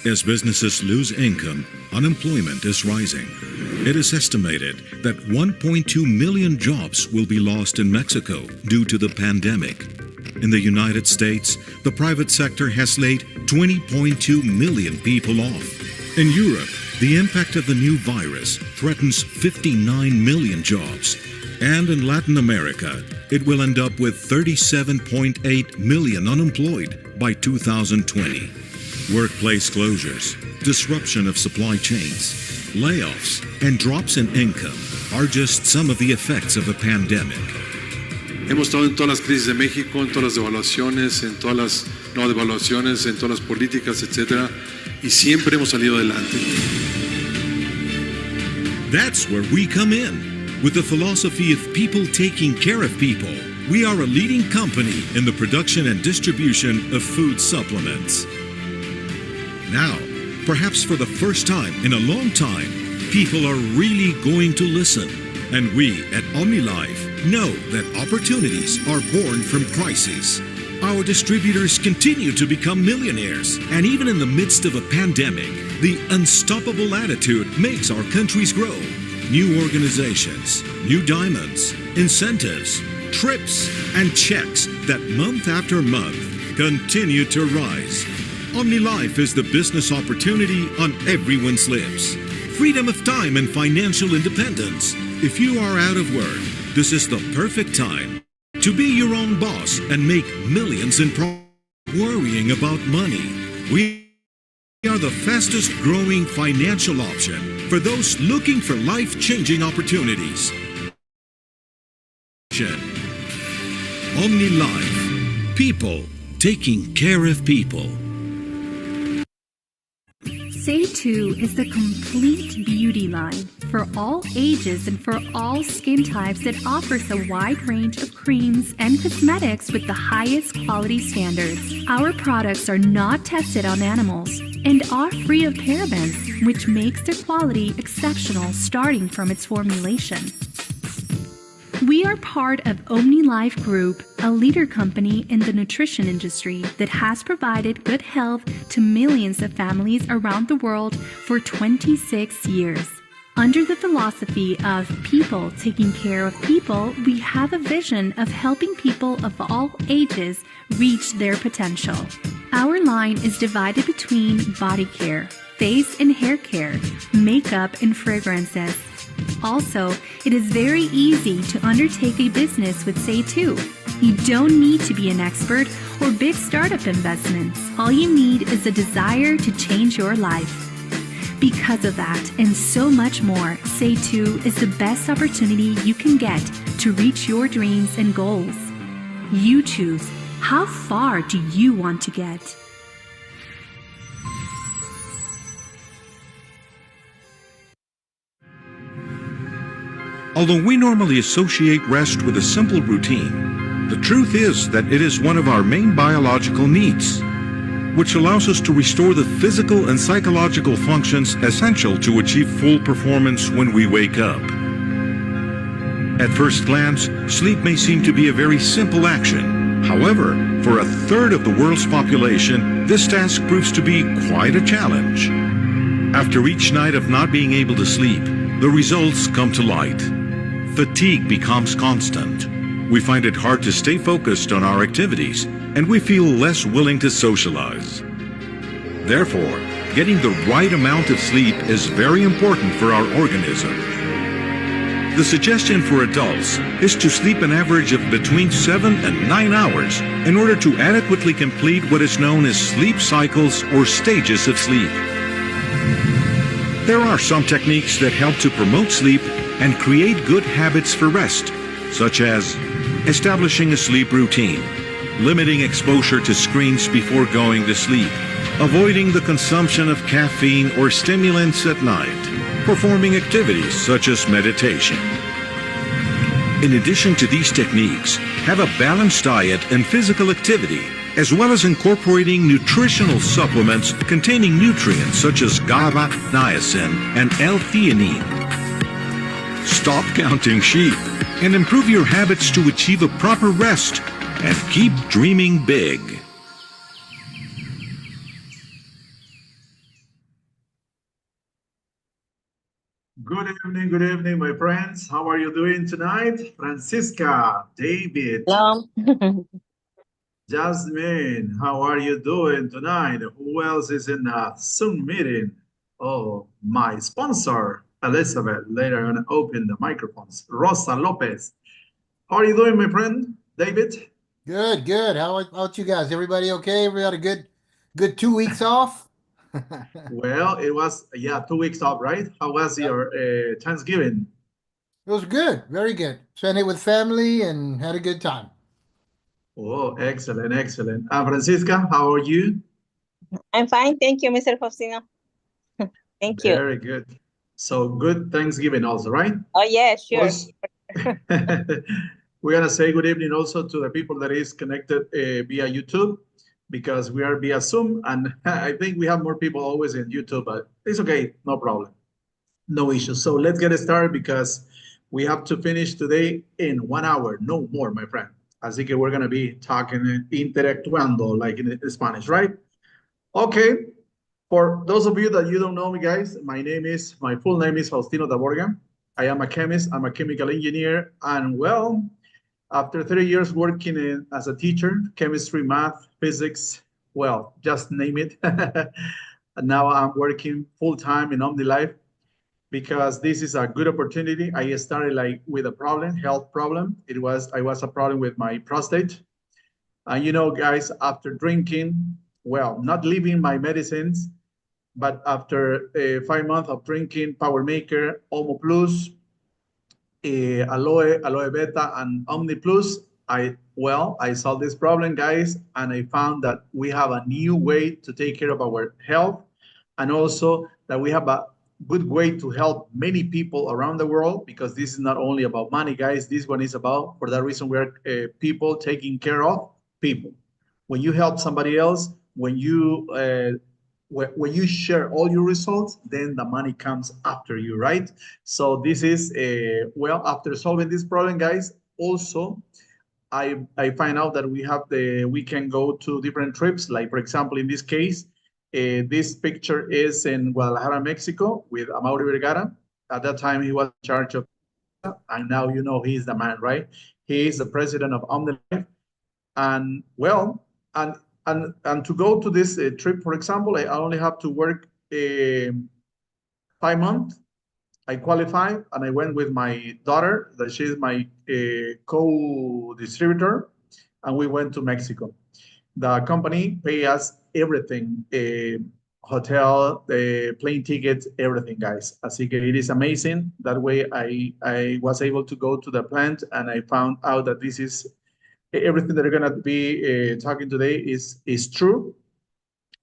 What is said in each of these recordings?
As businesses lose income, unemployment is rising. It is estimated that 1.2 million jobs will be lost in Mexico due to the pandemic. In the United States, the private sector has laid 20.2 million people off. In Europe, the impact of the new virus threatens 59 million jobs. And in Latin America, it will end up with 37.8 million unemployed by 2020. Workplace closures, disruption of supply chains, layoffs, and drops in income are just some of the effects of a pandemic. Hemos estado en todas las crisis de México, en todas las devaluaciones, en todas las no devaluaciones, en todas las políticas, etcétera, y siempre hemos salido adelante. That's where we come in. With the philosophy of people taking care of people, we are a leading company in the production and distribution of food supplements. Now, perhaps for the first time in a long time, people are really going to listen. And we at OmniLife know that opportunities are born from crises. Our distributors continue to become millionaires, and even in the midst of a pandemic, the unstoppable attitude makes our countries grow. New organizations, new diamonds, incentives, trips, and checks that month after month continue to rise. OmniLife is the business opportunity on everyone's lips. Freedom of time and financial independence. If you are out of work, this is the perfect time to be your own boss and make millions in profit. Worrying about money. We are the fastest growing financial option for those looking for life-changing opportunities. OmniLife. People taking care of people. SAY2 is the complete beauty line for all ages and for all skin types that offers a wide range of creams and cosmetics with the highest quality standards. Our products are not tested on animals and are free of parabens, which makes their quality exceptional starting from its formulation. We are part of OmniLife Group, a leader company in the nutrition industry that has provided good health to millions of families around the world for 26 years. Under the philosophy of people taking care of people, we have a vision of helping people of all ages reach their potential. Our line is divided between body care, face and hair care, makeup, and fragrances. Also, it is very easy to undertake a business with SAY2. You don't need to be an expert or big startup investments. All you need is a desire to change your life. Because of that and so much more, SAY2 is the best opportunity you can get to reach your dreams and goals. You choose. How far do you want to get? Although we normally associate rest with a simple routine, the truth is that it is one of our main biological needs, which allows us to restore the physical and psychological functions essential to achieve full performance when we wake up. At first glance, sleep may seem to be a very simple action. However, for a third of the world's population, this task proves to be quite a challenge. After each night of not being able to sleep, the results come to light. Fatigue becomes constant. We find it hard to stay focused on our activities, and we feel less willing to socialize. Therefore, getting the right amount of sleep is very important for our organism. The suggestion for adults is to sleep an average of between 7 and 9 hours in order to adequately complete what is known as sleep cycles or stages of sleep. There are some techniques that help to promote sleep and create good habits for rest, such as establishing a sleep routine, limiting exposure to screens before going to sleep, avoiding the consumption of caffeine or stimulants at night, performing activities such as meditation. In addition to these techniques, have a balanced diet and physical activity, as well as incorporating nutritional supplements containing nutrients such as GABA, niacin, and L-theanine. Stop counting sheep and improve your habits to achieve a proper rest and keep dreaming big. Good evening, my friends. How are you doing tonight? Francisca, David, Hello. Jasmine, how are you doing tonight? Who else is in a Zoom meeting? Oh, my sponsor, Elizabeth. Later, I'm going to open the microphones. Rosa Lopez. How are you doing, my friend? David? Good, good. How about you guys? Everybody okay? Everybody had a good 2 weeks off? Well, it was, yeah, 2 weeks off, right? How was Yep. your Thanksgiving? It was good, very good. Spent it with family and had a good time. Oh, excellent, excellent. Francisca, how are you? I'm fine. Thank you, Mr. Faustino. Thank you. Very good. So good Thanksgiving also, right? Oh, yeah, sure. Also, we're gonna say good evening also to the people that is connected via YouTube because we are via Zoom, and I think we have more people always in YouTube, but it's okay, no problem, no issue. So let's get started because we have to finish today in 1 hour, no more, my friend. Así que we're gonna be talking, interactuando like in Spanish, right? Okay. For those of you that you don't know me, guys, my full name is Faustino Taborga. I am a chemist, I'm a chemical engineer, and well, after 30 years working as a teacher, chemistry, math, physics, well, just name it. And now I'm working full-time in OmniLife because this is a good opportunity. I started like with a problem, health problem. I was a problem with my prostate. And you know, guys, after drinking, well, not leaving my medicines, but after 5 months of drinking Power Maker, Omo Plus, Aloe Beta, and Omni Plus, I solved this problem, guys, and I found that we have a new way to take care of our health, and also that we have a good way to help many people around the world, because this is not only about money, guys. This one is about, for that reason, we're people taking care of people. When you help somebody else, when you share all your results, then the money comes after you, right? So this is, after solving this problem, guys, also, I find out that we can go to different trips. Like, for example, in this case, this picture is in Guadalajara, Mexico, with Amaury Vergara. At that time, he was in charge of, and now you know he's the man, right? He is the president of OmniLife. And well, and to go to this trip, for example, I only have to work 5 months. I qualified and I went with my daughter, that she's my co-distributor, and we went to Mexico. The company pay us everything, hotel, plane tickets, everything, guys. Así que it is amazing. That way I was able to go to the plant and I found out that this is everything that we're going to be talking today is true.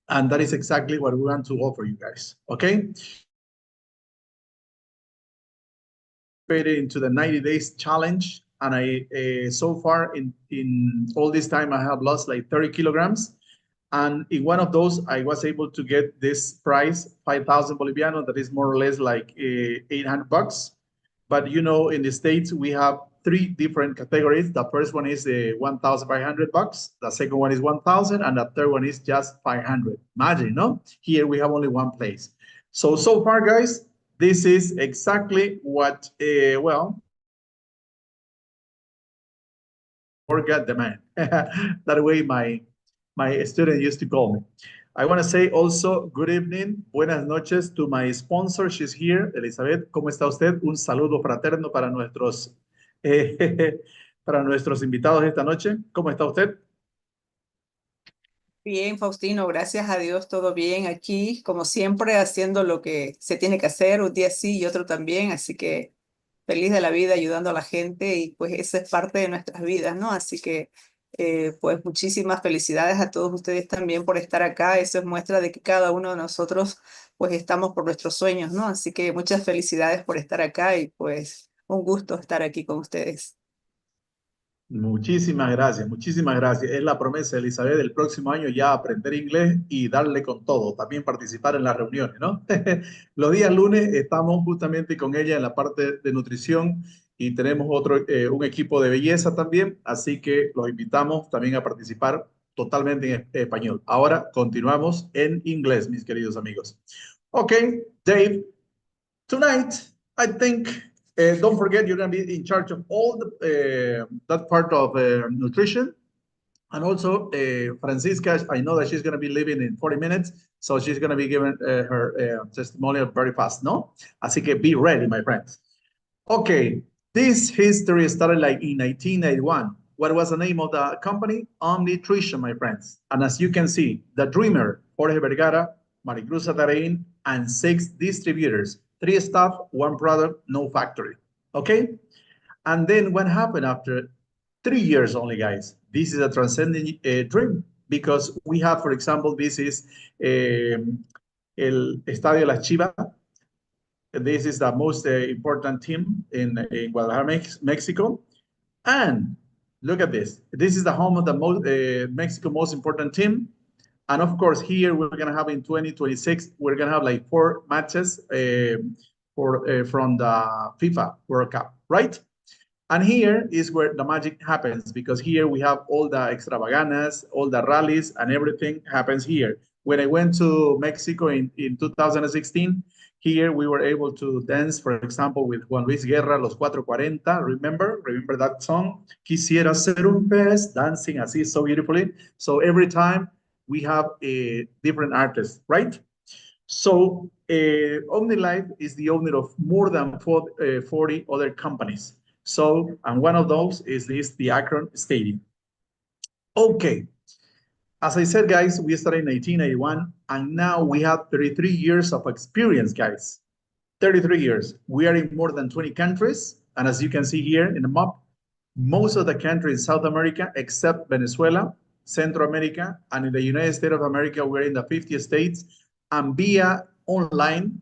And that is exactly what we want to offer you guys. Okay. Into the 90 days challenge. And I, so far in all this time, I have lost like 30 kilograms. And in one of those, I was able to get this price, 5,000 Boliviano, that is more or less like $800. But you know, in the States, we have 3 different categories. The first one is $1,500. The second one is 1,000, and the third one is just 500. Imagine, no? Here we have only one place. So far, guys, this is exactly what, forget the man. That way my student used to call me. I want to say also good evening, buenas noches to my sponsor. She's here, Elizabeth. ¿Cómo está usted? Un saludo fraterno para nuestros invitados esta noche. ¿Cómo está usted? Bien, Faustino, gracias a Dios, todo bien aquí, como siempre, haciendo lo que se tiene que hacer, un día sí y otro también, así que feliz de la vida ayudando a la gente y pues esa es parte de nuestras vidas, ¿no? Así que pues muchísimas felicidades a todos ustedes también por estar acá, eso es muestra de que cada uno de nosotros pues estamos por nuestros sueños, ¿no? Así que muchas felicidades por estar acá y pues un gusto estar aquí con ustedes. Muchísimas gracias, muchísimas gracias. Es la promesa, Elizabeth, del próximo año ya aprender inglés y darle con todo, también participar en las reuniones, ¿no? Los días lunes estamos justamente con ella en la parte de nutrición y tenemos un equipo de belleza también, así que los invitamos también a participar totalmente en español. Ahora continuamos en inglés, mis queridos amigos. Okay, Dave, tonight I think, don't forget, you're going to be in charge of all the that part of nutrition. And also, Francisca, I know that she's going to be leaving in 40 minutes, so she's going to be giving her testimonial very fast, no? Así que be ready, my friends. Okay, this history started like in 1981. What was the name of the company? Omnitrition, my friends. And as you can see, the dreamer, Jorge Vergara, Maricruz Atarain, and 6 distributors, 3 staff, 1 product, no factory. Okay? And then what happened after 3 years only, guys? This is a transcending dream, because we have, for example, this is El Estadio Las Chivas. This is the most important team in Guadalajara, Mexico. And look at this. This is the home of the Mexico most important team. And of course, here we're going to have in 2026, we're going to have like 4 matches from the FIFA World Cup, right? And here is where the magic happens, because here we have all the extravaganzas, all the rallies, and everything happens here. When I went to Mexico in 2016, here we were able to dance, for example, with Juan Luis Guerra, Los 440. Remember that song? Quisiera ser un pez, dancing así so beautifully. So every time we have a different artist, right? So OmniLife is the owner of more than 40 other companies. So, and one of those is the Akron Stadium. Okay, as I said, guys, we started in 1981, and now we have 33 years of experience, guys. 33 years. We are in more than 20 countries, and as you can see here in the map, most of the countries in South America, except Venezuela, Central America, and in the United States of America, we're in the 50 states, and via online,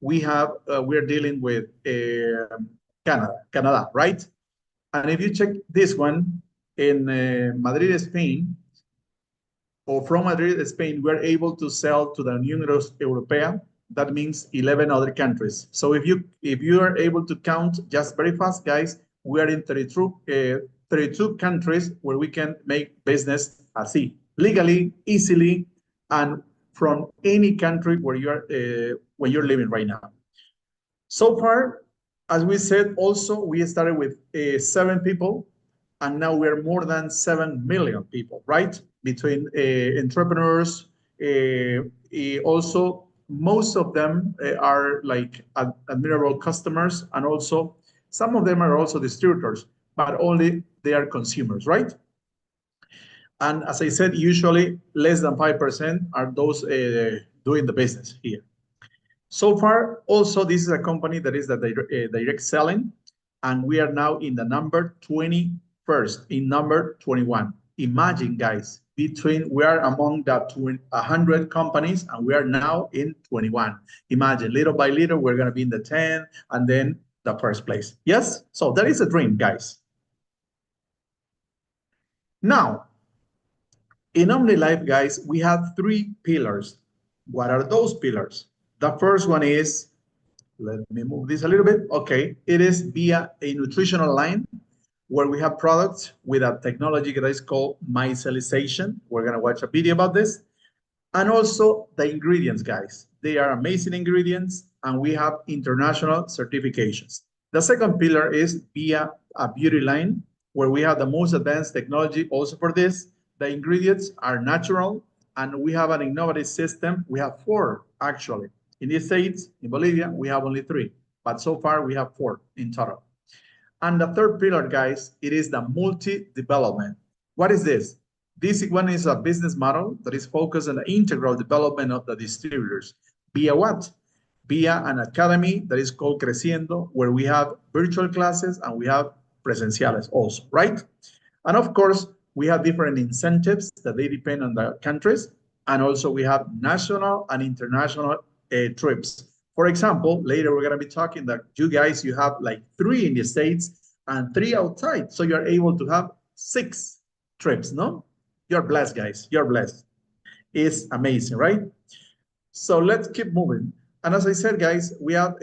we're dealing with Canada, right? And if you check this one in Madrid, Spain, or from Madrid, Spain, we're able to sell to the Unión Europea. That means 11 other countries. So if you are able to count just very fast, guys, we are in 32 countries where we can make business así, legally, easily, and from any country where you're living right now. So far, as we said, also, we started with 7 people, and now we're more than 7 million people, right? Between entrepreneurs, also, most of them are like admirable customers, and also some of them are also distributors, but only they are consumers, right? And as I said, usually less than 5% are those doing the business here. So far, also, this is a company that is the direct selling, and we are now in the number 21st, in number 21. Imagine, guys, we are among the 100 companies, and we are now in 21. Imagine, little by little, we're going to be in the 10, and then the first place. Yes? So that is a dream, guys. Now, in OmniLife, guys, we have 3 pillars. What are those pillars? The first one is, let me move this a little bit. Okay, it is via a nutritional line where we have products with a technology that is called micellization. We're going to watch a video about this. And also the ingredients, guys. They are amazing ingredients, and we have international certifications. The second pillar is via a beauty line where we have the most advanced technology also for this. The ingredients are natural, and we have an innovative system. We have 4, actually. In the States, in Bolivia, we have only 3, but so far we have 4 in total. And the third pillar, guys, it is the multi-development. What is this? This one is a business model that is focused on the integral development of the distributors. Via what? Via an academy that is called Creciendo, where we have virtual classes and we have presenciales also, right? And of course, we have different incentives that they depend on the countries. And also we have national and international trips. For example, later we're going to be talking that you guys, you have like 3 in the States and 3 outside. So you're able to have 6 trips, no? You're blessed, guys. You're blessed. It's amazing, right? So let's keep moving. And as I said, guys, we are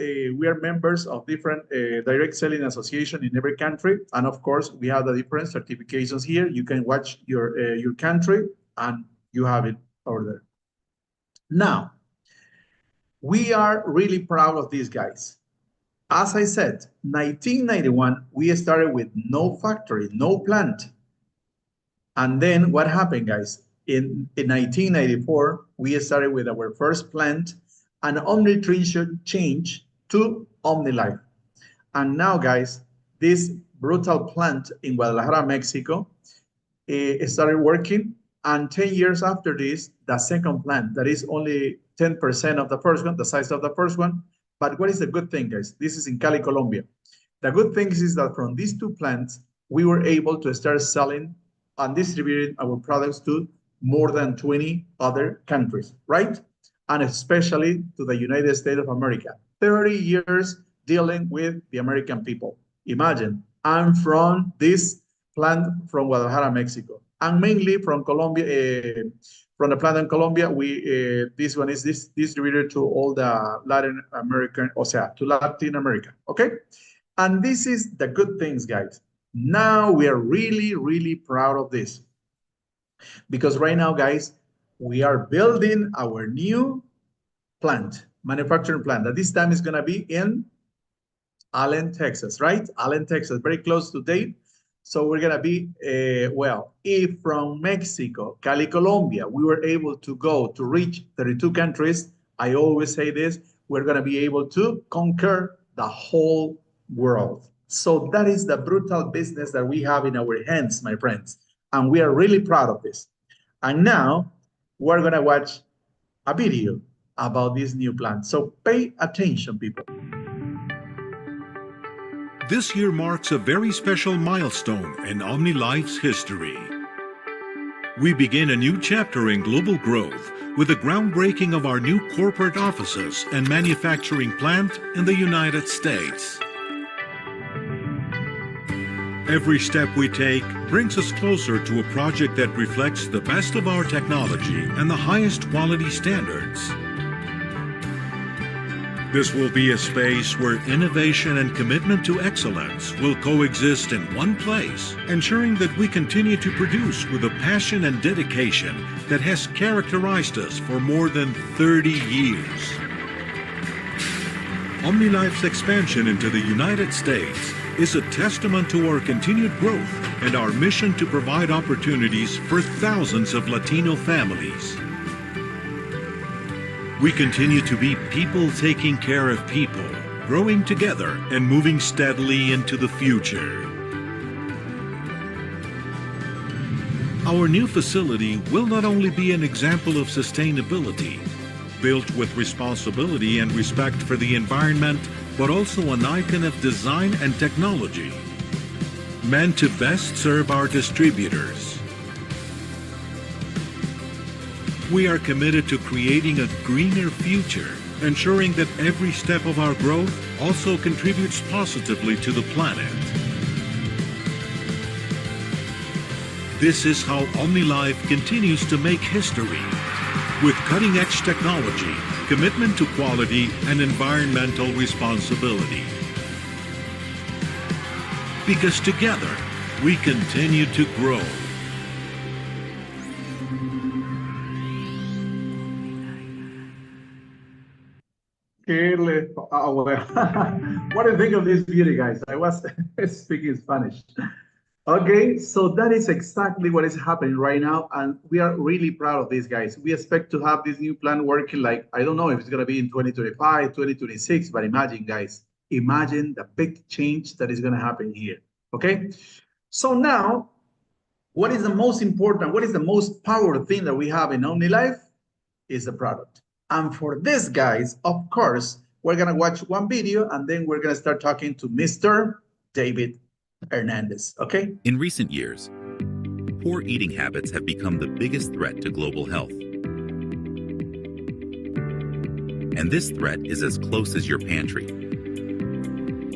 members of different direct selling association in every country. And of course, we have the different certifications here. You can watch your country and you have it over there. Now, we are really proud of these guys. as I said, 1991, we started with no factory, no plant. And then what happened, guys? In 1994, we started with our first plant, and OmniTree changed to OmniLife. And now, guys, this brutal plant in Guadalajara, Mexico, started working. And 10 years after this, the second plant, that is only 10% of the first one, the size of the first one. But what is the good thing, guys? This is in Cali, Colombia. The good thing is that from these two plants, we were able to start selling and distributing our products to more than 20 other countries, right? And especially to the United States of America. 30 years dealing with the American people. Imagine, I'm from this plant from Guadalajara, Mexico. And mainly from Colombia, from the plant in Colombia, this one is distributed to all the Latin American, to Latin America, okay? And this is the good things, guys. Now we are really, really proud of this. Because right now, guys, we are building our new plant, manufacturing plant. That this time is gonna be in Allen, Texas, right? Allen, Texas, very close to Dade. So we're gonna be, if from Mexico, Cali, Colombia, we were able to go to reach 32 countries, I always say this, we're gonna be able to conquer the whole world. So that is the brutal business that we have in our hands, my friends. And we are really proud of this. And now we're gonna watch a video about this new plant. So pay attention, people. This year marks a very special milestone in OmniLife's history. We begin a new chapter in global growth with the groundbreaking of our new corporate offices and manufacturing plant in the United States. Every step we take brings us closer to a project that reflects the best of our technology and the highest quality standards. This will be a space where innovation and commitment to excellence will coexist in one place, ensuring that we continue to produce with a passion and dedication that has characterized us for more than 30 years. OmniLife's expansion into the United States is a testament to our continued growth and our mission to provide opportunities for thousands of Latino families. We continue to be people taking care of people, growing together and moving steadily into the future. Our new facility will not only be an example of sustainability, built with responsibility and respect for the environment, but also an icon of design and technology, meant to best serve our distributors. We are committed to creating a greener future, ensuring that every step of our growth also contributes positively to the planet. This is how OmniLife continues to make history, with cutting-edge technology, commitment to quality, and environmental responsibility. Because together, we continue to grow. What do you think of this beauty, guys? I was speaking Spanish. Okay, so that is exactly what is happening right now, and we are really proud of this, guys. We expect to have this new plan working like, I don't know if it's gonna be in 2025, 2026, but imagine, guys, imagine the big change that is gonna happen here, okay? So now, what is the most important, what is the most powerful thing that we have in OmniLife? Is the product. And for this, guys, of course, we're gonna watch one video and then we're gonna start talking to Mr. David Hernandez, okay? In recent years, poor eating habits have become the biggest threat to global health. And this threat is as close as your pantry.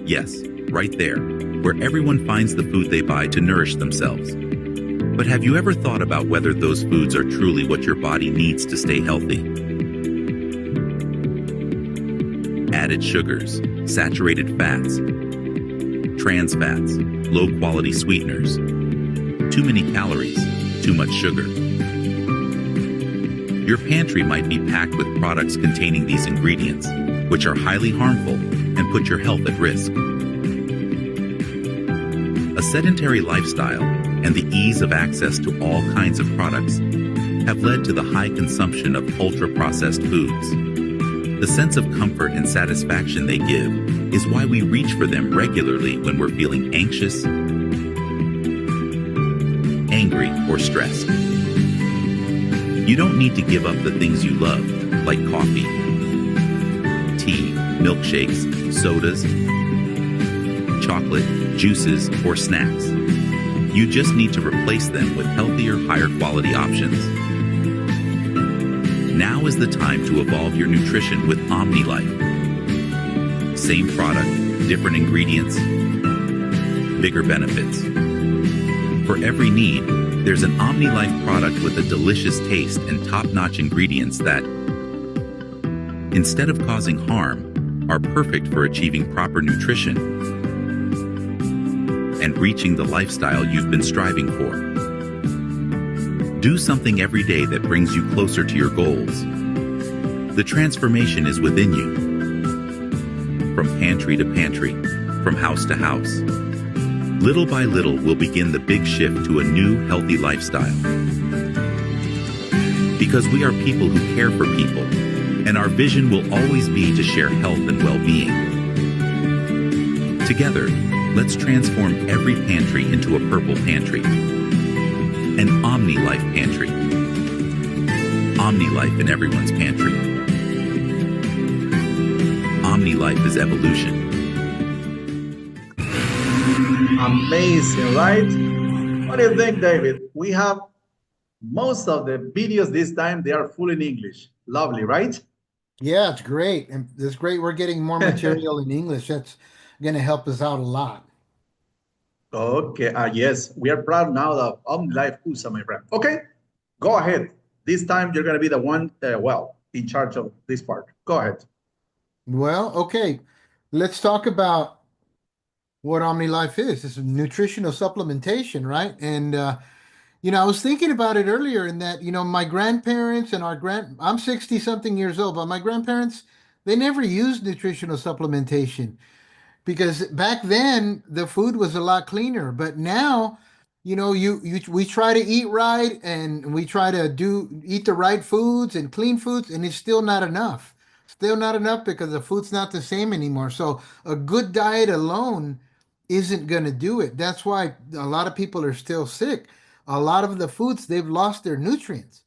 Yes, right there, where everyone finds the food they buy to nourish themselves. But have you ever thought about whether those foods are truly what your body needs to stay healthy? Added sugars, saturated fats, trans fats, low-quality sweeteners, too many calories, too much sugar. Your pantry might be packed with products containing these ingredients, which are highly harmful and can put your health at risk. A sedentary lifestyle and the ease of access to all kinds of products have led to the high consumption of ultra-processed foods. The sense of comfort and satisfaction they give is why we reach for them regularly when we're feeling anxious, angry, or stressed. You don't need to give up the things you love, like coffee, tea, milkshakes, sodas, chocolate, juices, or snacks. You just need to replace them with healthier, higher quality options. Now is the time to evolve your nutrition with OmniLife. Same product, different ingredients, bigger benefits. For every need, there's an OmniLife product with a delicious taste and top-notch ingredients that, instead of causing harm, are perfect for achieving proper nutrition and reaching the lifestyle you've been striving for. Do something every day that brings you closer to your goals. The transformation is within you. From pantry to pantry, from house to house. Little by little, we'll begin the big shift to a new, healthy lifestyle. Because we are people who care for people, and our vision will always be to share health and well-being. Together, let's transform every pantry into a purple pantry. An OmniLife pantry. OmniLife in everyone's pantry. OmniLife is evolution. Amazing, right? What do you think, David? We have most of the videos this time, they are full in English. Lovely, right? Yeah, it's great. And it's great we're getting more material in English. That's going to help us out a lot. Okay, yes, we are proud now of OmniLife USA, my friend. Okay, go ahead. This time you're going to be the one, in charge of this part. Go ahead. Well, okay. Let's talk about what OmniLife is. It's nutritional supplementation, right? And, I was thinking about it earlier in that, my grandparents and I'm 60 something years old, but my grandparents, they never used nutritional supplementation. Because back then the food was a lot cleaner, but now, we try to eat right and we try to eat the right foods and clean foods, and it's still not enough. Still not enough because the food's not the same anymore. So a good diet alone isn't going to do it. That's why a lot of people are still sick. A lot of the foods, they've lost their nutrients.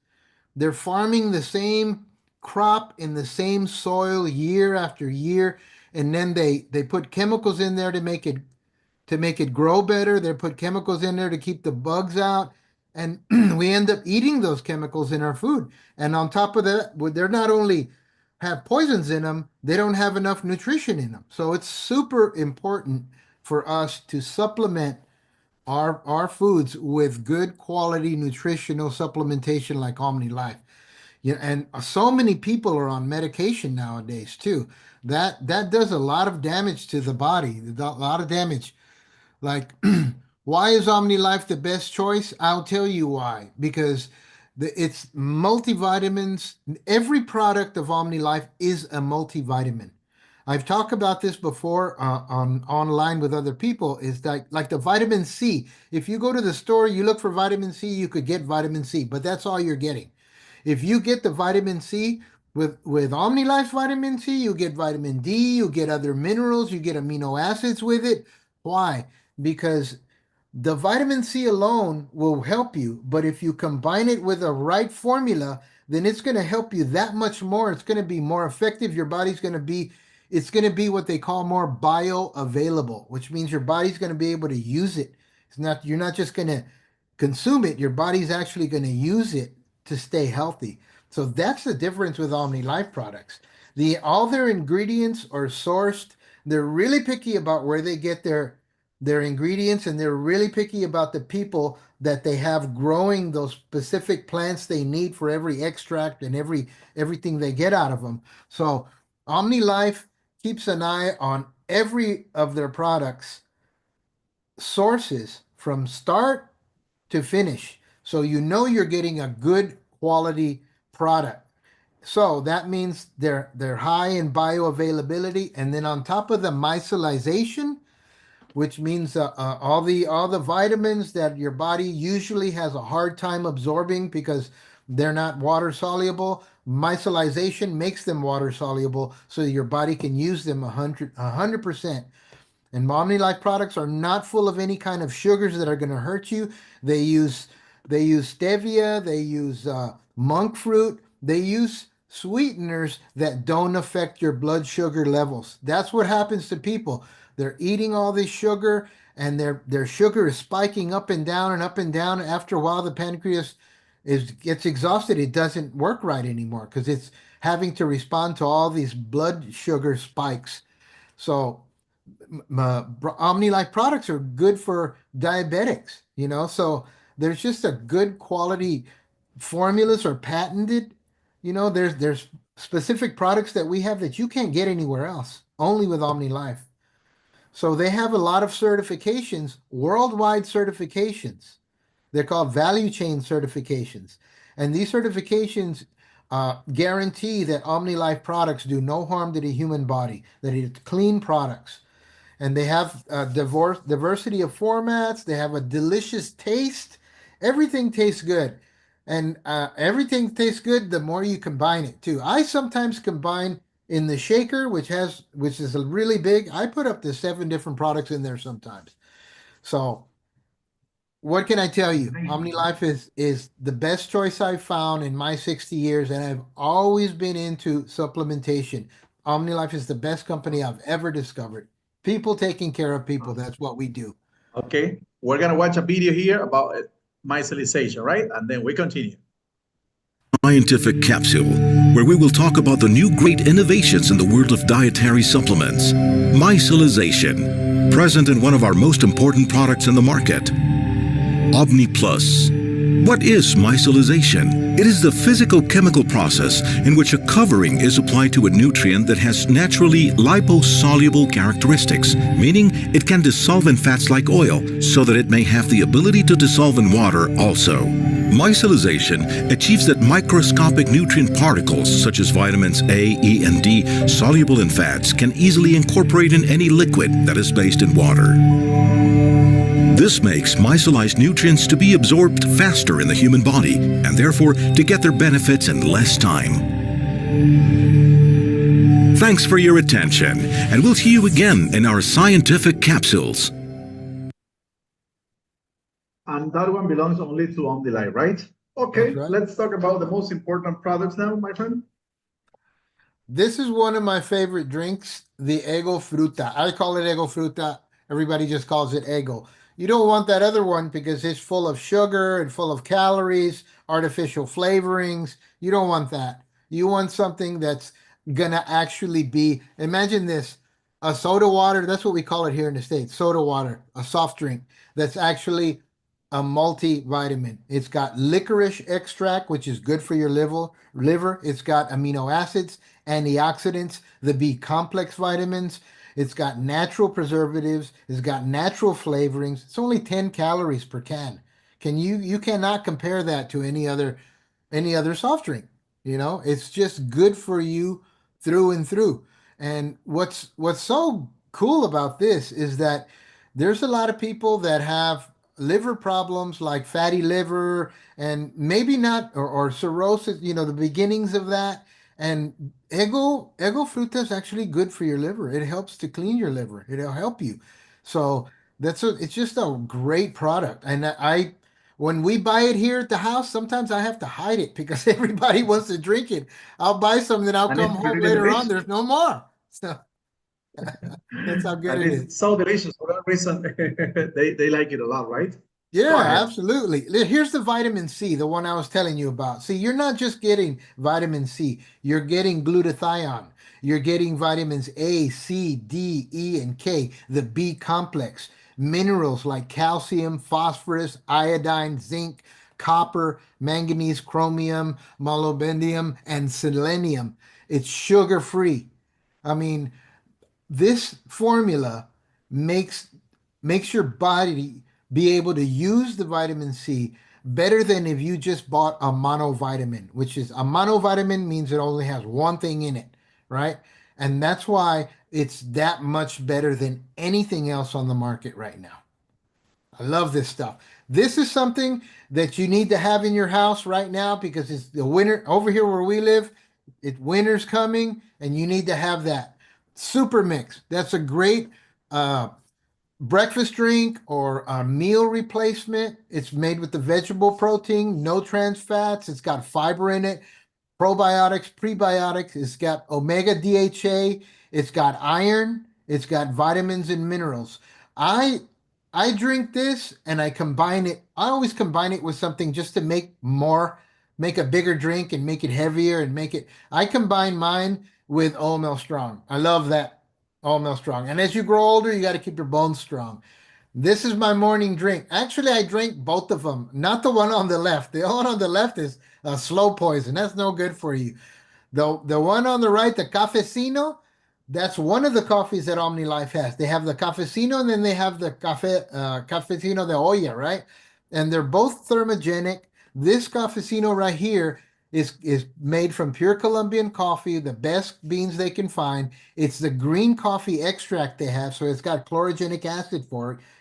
They're farming the same crop in the same soil year after year, and then they put chemicals in there to make it grow better. They put chemicals in there to keep the bugs out, and we end up eating those chemicals in our food. And on top of that, they're not only have poisons in them, they don't have enough nutrition in them. So it's super important for us to supplement our foods with good quality nutritional supplementation like OmniLife. Yeah, and so many people are on medication nowadays too. That does a lot of damage to the body, a lot of damage. Like, why is OmniLife the best choice? I'll tell you why. Because it's multivitamins. Every product of OmniLife is a multivitamin. I've talked about this before online with other people. Is that like the vitamin C? If you go to the store, you look for vitamin C, you could get vitamin C, but that's all you're getting. If you get the vitamin C with OmniLife vitamin C, you get vitamin D, you get other minerals, you get amino acids with it. Why? Because the vitamin C alone will help you, but if you combine it with a right formula, then it's going to help you that much more. It's going to be more effective. Your body's going to be, it's going to be what they call more bioavailable, which means your body's going to be able to use it. You're not just going to consume it. Your body's actually going to use it to stay healthy. So that's the difference with OmniLife products. All their ingredients are sourced. They're really picky about where they get their ingredients, and they're really picky about the people that they have growing those specific plants they need for every extract and everything they get out of them. So OmniLife keeps an eye on every of their products sources from start to finish. So you're getting a good quality product. So that means they're high in bioavailability, and then on top of the micellization, which means all the vitamins that your body usually has a hard time absorbing because they're not water soluble. Micellization makes them water soluble, so your body can use them 100%. And OmniLife products are not full of any kind of sugars that are going to hurt you. They use stevia, they use monk fruit, they use sweeteners that don't affect your blood sugar levels. That's what happens to people. They're eating all this sugar and their sugar is spiking up and down and up and down. After a while, the pancreas gets exhausted. It doesn't work right anymore because it's having to respond to all these blood sugar spikes. So OmniLife products are good for diabetics, so there's just a good quality formulas are patented. There's specific products that we have that you can't get anywhere else, only with OmniLife. So they have a lot of certifications, worldwide certifications. They're called value chain certifications. And these certifications guarantee that OmniLife products do no harm to the human body, that it's clean products. And they have diversity of formats. They have a delicious taste. Everything tastes good. And everything tastes good the more you combine it too. I sometimes combine in the shaker, which is a really big. I put up to 7 different products in there sometimes. So what can I tell you? OmniLife is the best choice I've found in my 60 years, and I've always been into supplementation. OmniLife is the best company I've ever discovered. People taking care of people, that's what we do. Okay, we're gonna watch a video here about micellization, right? And then we continue. Scientific Capsule, where we will talk about the new great innovations in the world of dietary supplements. Micellization, present in one of our most important products in the market, Omni Plus. What is micellization? It is the physico-chemical process in which a covering is applied to a nutrient that has naturally liposoluble characteristics, meaning it can dissolve in fats like oil, so that it may have the ability to dissolve in water also. Micellization achieves that microscopic nutrient particles such as vitamins A, E, and D, soluble in fats, can easily incorporate in any liquid that is based in water. This makes micellized nutrients to be absorbed faster in the human body, and therefore to get their benefits in less time. Thanks for your attention, and we'll see you again in our scientific capsules. And that one belongs only to OmniLife, right? Okay, That's right. let's talk about the most important products now, my friend. This is one of my favorite drinks, the Ego Fruta. I call it Ego Fruta. Everybody just calls it Ego. You don't want that other one because it's full of sugar and full of calories, artificial flavorings. You don't want that. You want something that's gonna actually be, imagine this, a soda water, that's what we call it here in the States, soda water, a soft drink that's actually a multivitamin. It's got licorice extract, which is good for your liver. It's got amino acids, antioxidants, the B complex vitamins. It's got natural preservatives. It's got natural flavorings. It's only 10 calories per can. You cannot compare that to any other soft drink. It's just good for you through and through. And what's so cool about this is that there's a lot of people that have liver problems like fatty liver and maybe not or cirrhosis, the beginnings of that. And Ego Fruta is actually good for your liver. It helps to clean your liver. It'll help you. So it's just a great product. And when we buy it here at the house, sometimes I have to hide it because everybody wants to drink it. I'll buy some, then I'll And come it's home really later on. delicious. There's no more. So that's how good And it it's is. so delicious. For that reason, they like it a lot, right? Yeah, Go ahead. absolutely. Here's the vitamin C, the one I was telling you about. See, you're not just getting vitamin C, you're getting glutathione. You're getting vitamins A, C, D, E, and K, the B complex, minerals like calcium, phosphorus, iodine, zinc, copper, manganese, chromium, molybdenum, and selenium. It's sugar-free. I mean, this formula makes your body be able to use the vitamin C better than if you just bought a monovitamin, which is a monovitamin means it only has one thing in it, right? And that's why it's that much better than anything else on the market right now. I love this stuff. This is something that you need to have in your house right now because it's the winter over here where we live. Winter's coming and you need to have that. Super Mix. That's a great breakfast drink or a meal replacement. It's made with the vegetable protein, no trans fats. It's got fiber in it, probiotics, prebiotics. It's got omega DHA. It's got iron. It's got vitamins and minerals. I drink this and I combine it. I always combine it with something just to make a bigger drink and make it heavier and I combine mine with OML Strong. I love that OML Strong. And as you grow older, you got to keep your bones strong. This is my morning drink. Actually, I drank both of them, not the one on the left. The one on the left is a slow poison. That's no good for you. The one on the right, the Cafecino, that's one of the coffees that OmniLife has. They have the Cafecino and then they have the Cafecino de olla, right? And they're both thermogenic. This Cafecino right here is made from pure Colombian coffee, the best beans they can find. It's the green coffee extract they have, so it's got chlorogenic acid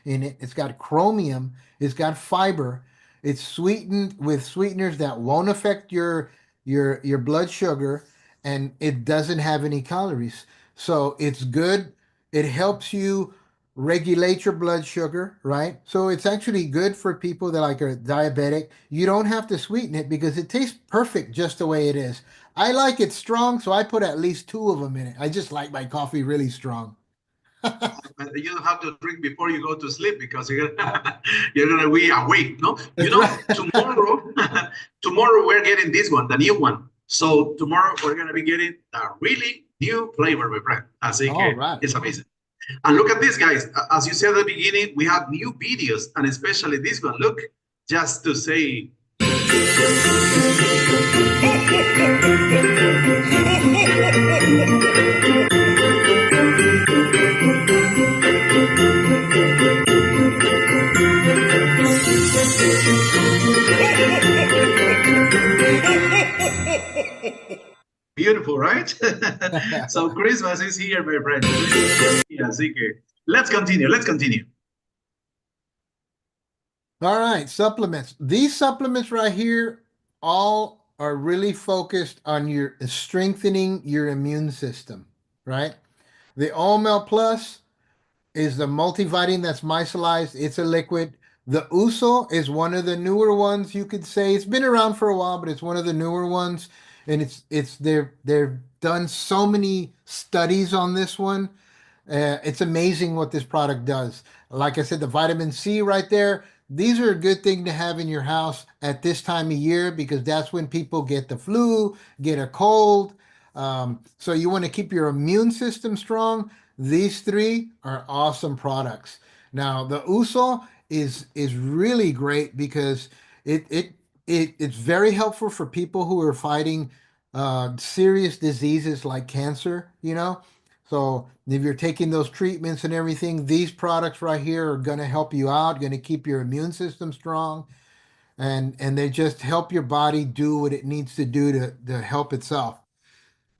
in it. It's got chromium. It's got fiber. It's sweetened with sweeteners that won't affect your blood sugar, and it doesn't have any calories. So it's good. It helps you regulate your blood sugar, right? So it's actually good for people that are diabetic. You don't have to sweeten it because it tastes perfect just the way it is. I like it strong, so I put at least 2 of them in it. I just like my coffee really strong. You don't have to drink before you go to sleep because you're gonna be awake, no? Tomorrow we're getting this one, the new one. So tomorrow we're gonna be getting a really new flavor, my friend. I think it's amazing. And look at this, guys. As you said at the beginning, we have new videos, and especially this one. Look, just to say. Beautiful, right? So Christmas is here, my friend. Así que let's continue. All right, supplements. These supplements right here all are really focused on your strengthening your immune system, right? The OML Plus is the multivitamin that's micellized. It's a liquid. The Uso is one of the newer ones, you could say. It's been around for a while, but it's one of the newer ones. And they've done so many studies on this one. It's amazing what this product does. Like I said, the vitamin C right there, these are a good thing to have in your house at this time of year because that's when people get the flu, get a cold. So you want to keep your immune system strong. These 3 are awesome products. Now, the Uso is really great because it's very helpful for people who are fighting serious diseases like cancer, So if you're taking those treatments and everything, these products right here are going to help you out, going to keep your immune system strong, and they just help your body do what it needs to do to help itself.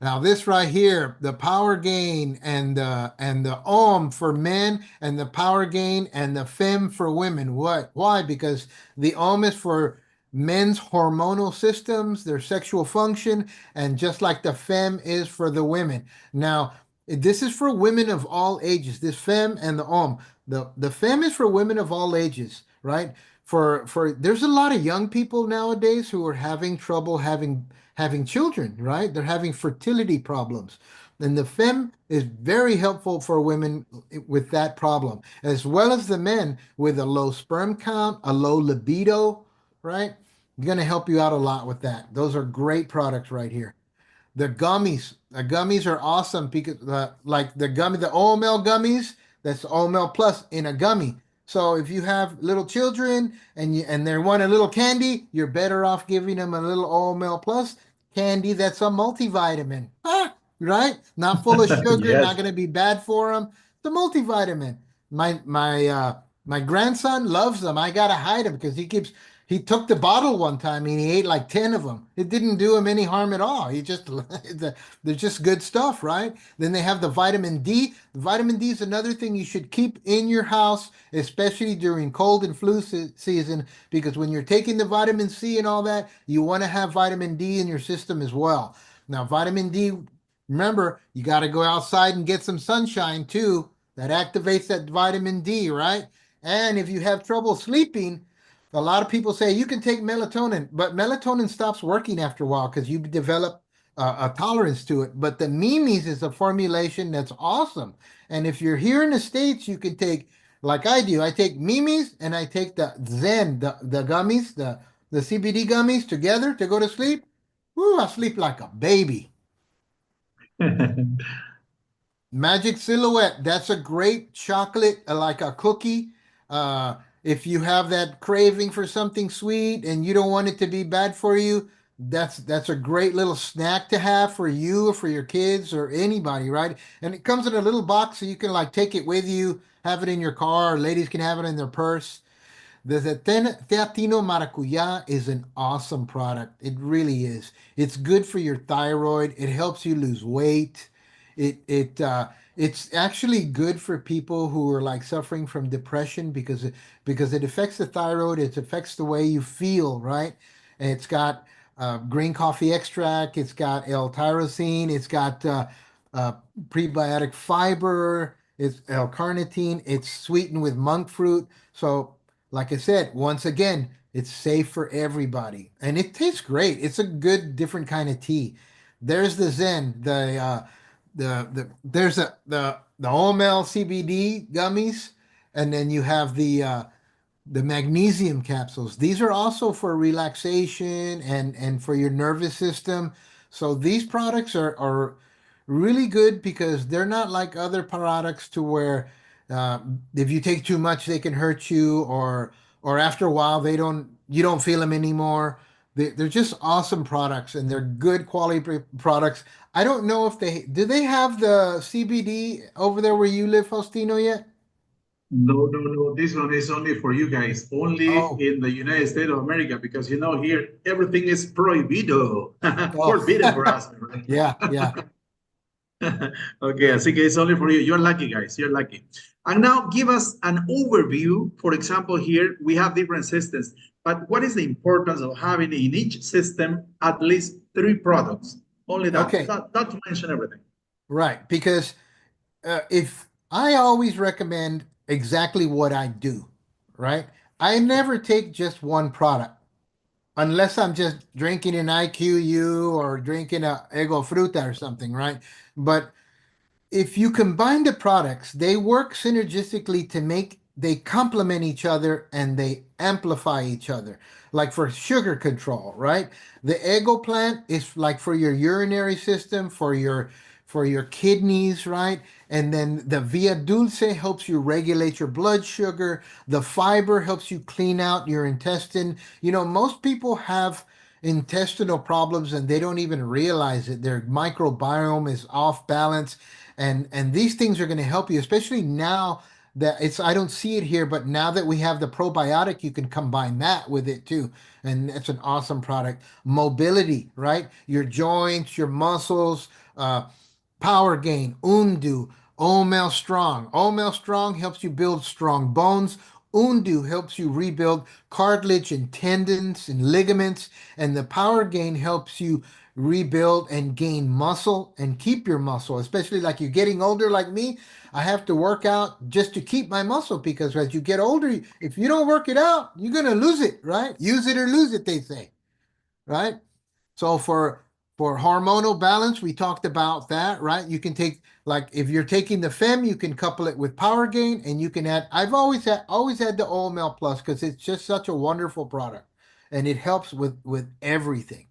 Now this right here, the Power Gain and the OM for men and the Power Gain and the FEM for women. What? Why? Because the OM is for men's hormonal systems, their sexual function, and just like the FEM is for the women. Now, this is for women of all ages, this FEM and the OM. The FEM is for women of all ages, right? There's a lot of young people nowadays who are having trouble having children, right? They're having fertility problems. And the FEM is very helpful for women with that problem, as well as the men with a low sperm count, a low libido, right? Going to help you out a lot with that. Those are great products right here. The gummies are awesome because like the OML gummies, that's OML Plus in a gummy. So if you have little children and they want a little candy, you're better off giving them a little OML Plus candy that's a multivitamin, right? Not full of sugar, Yes. Not going to be bad for them. It's a multivitamin. My grandson loves them. I gotta hide him because He took the bottle one time and he ate like 10 of them. It didn't do him any harm at all. He just, they're just good stuff, right? Then they have the vitamin D. The vitamin D is another thing you should keep in your house, especially during cold and flu season, because when you're taking the vitamin C and all that, you want to have vitamin D in your system as well. Now, vitamin D, remember, you got to go outside and get some sunshine too. That activates that vitamin D, right? And if you have trouble sleeping, a lot of people say you can take melatonin, but melatonin stops working after a while because you develop a tolerance to it. But the Mimi's is a formulation that's awesome. And if you're here in the States, you can take, like I do, I take Mimi's and I take the Zen, the gummies, the CBD gummies together to go to sleep. Woo, I sleep like a baby. Magic Silhouette, that's a great chocolate, like a cookie. If you have that craving for something sweet and you don't want it to be bad for you, that's a great little snack to have for you or for your kids or anybody, right? And it comes in a little box so you can like take it with you, have it in your car, or ladies can have it in their purse. The Teatino Maracuya is an awesome product. It really is. It's good for your thyroid. It helps you lose weight. It's actually good for people who are like suffering from depression because it affects the thyroid. It affects the way you feel, right? And it's got green coffee extract. It's got L-tyrosine. It's got prebiotic fiber. It's L-carnitine. It's sweetened with monk fruit. So, like I said, once again, it's safe for everybody, and it tastes great. It's a good, different kind of tea. There's the Zen, there's the OML CBD gummies, and then you have the magnesium capsules. These are also for relaxation and for your nervous system. So these products are really good because they're not like other products to where if you take too much, they can hurt you, or after a while you don't feel them anymore. They're just awesome products and they're good quality products. I don't know if do they have the CBD over there where you live, Faustino, yet? No. This one is only for you guys, only in the United States of America, because here everything is prohibido. Forbidden for us. Right? Yeah. Okay, así que it's only for you. You're lucky, guys. You're lucky. And now give us an overview. For example, here we have different systems, but what is the importance of having in each system at least 3 products? Only that. Okay. Not to mention everything. Right, because if I always recommend exactly what I do, right? I never take just one product unless I'm just drinking an IQU or drinking a Ego Fruta or something, right? But if you combine the products, they work synergistically they complement each other and they amplify each other. Like for sugar control, right? The Ego plant is like for your urinary system, for your kidneys, right? And then the Via Dulce helps you regulate your blood sugar. The fiber helps you clean out your intestine. Most people have intestinal problems and they don't even realize it. Their microbiome is off balance. And these things are going to help you, especially now that I don't see it here, but now that we have the probiotic, you can combine that with it too. And it's an awesome product. Mobility, right? Your joints, your muscles, Power Gain, Undu, OML Strong. OML Strong helps you build strong bones. Undu helps you rebuild cartilage and tendons and ligaments. And the Power Gain helps you rebuild and gain muscle and keep your muscle, especially like you're getting older like me. I have to work out just to keep my muscle because as you get older, if you don't work it out, you're going to lose it, right? Use it or lose it, they say, right? So for hormonal balance, we talked about that, right? You can take, like if you're taking the FEM, you can couple it with Power Gain and you can add, I've always had the OML Plus because it's just such a wonderful product and it helps with everything.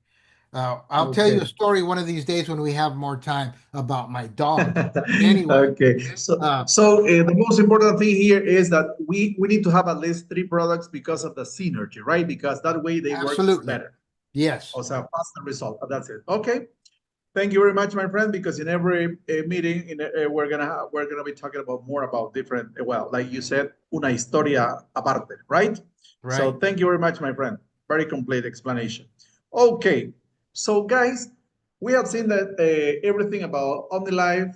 I'll tell you a story one of these days when we have more time about my dog. Anyway. Okay. So the most important thing here is that we need to have at least 3 products because of the synergy, right? Because that way they work better. Yes. Also, faster result. That's it. Okay. Thank you very much, my friend. Because in every meeting, we're gonna be talking about more about different. Well, like you said, una historia aparte, right? Right. So thank you very much, my friend. very complete explanation. Okay, so guys, we have seen that everything about OmniLife.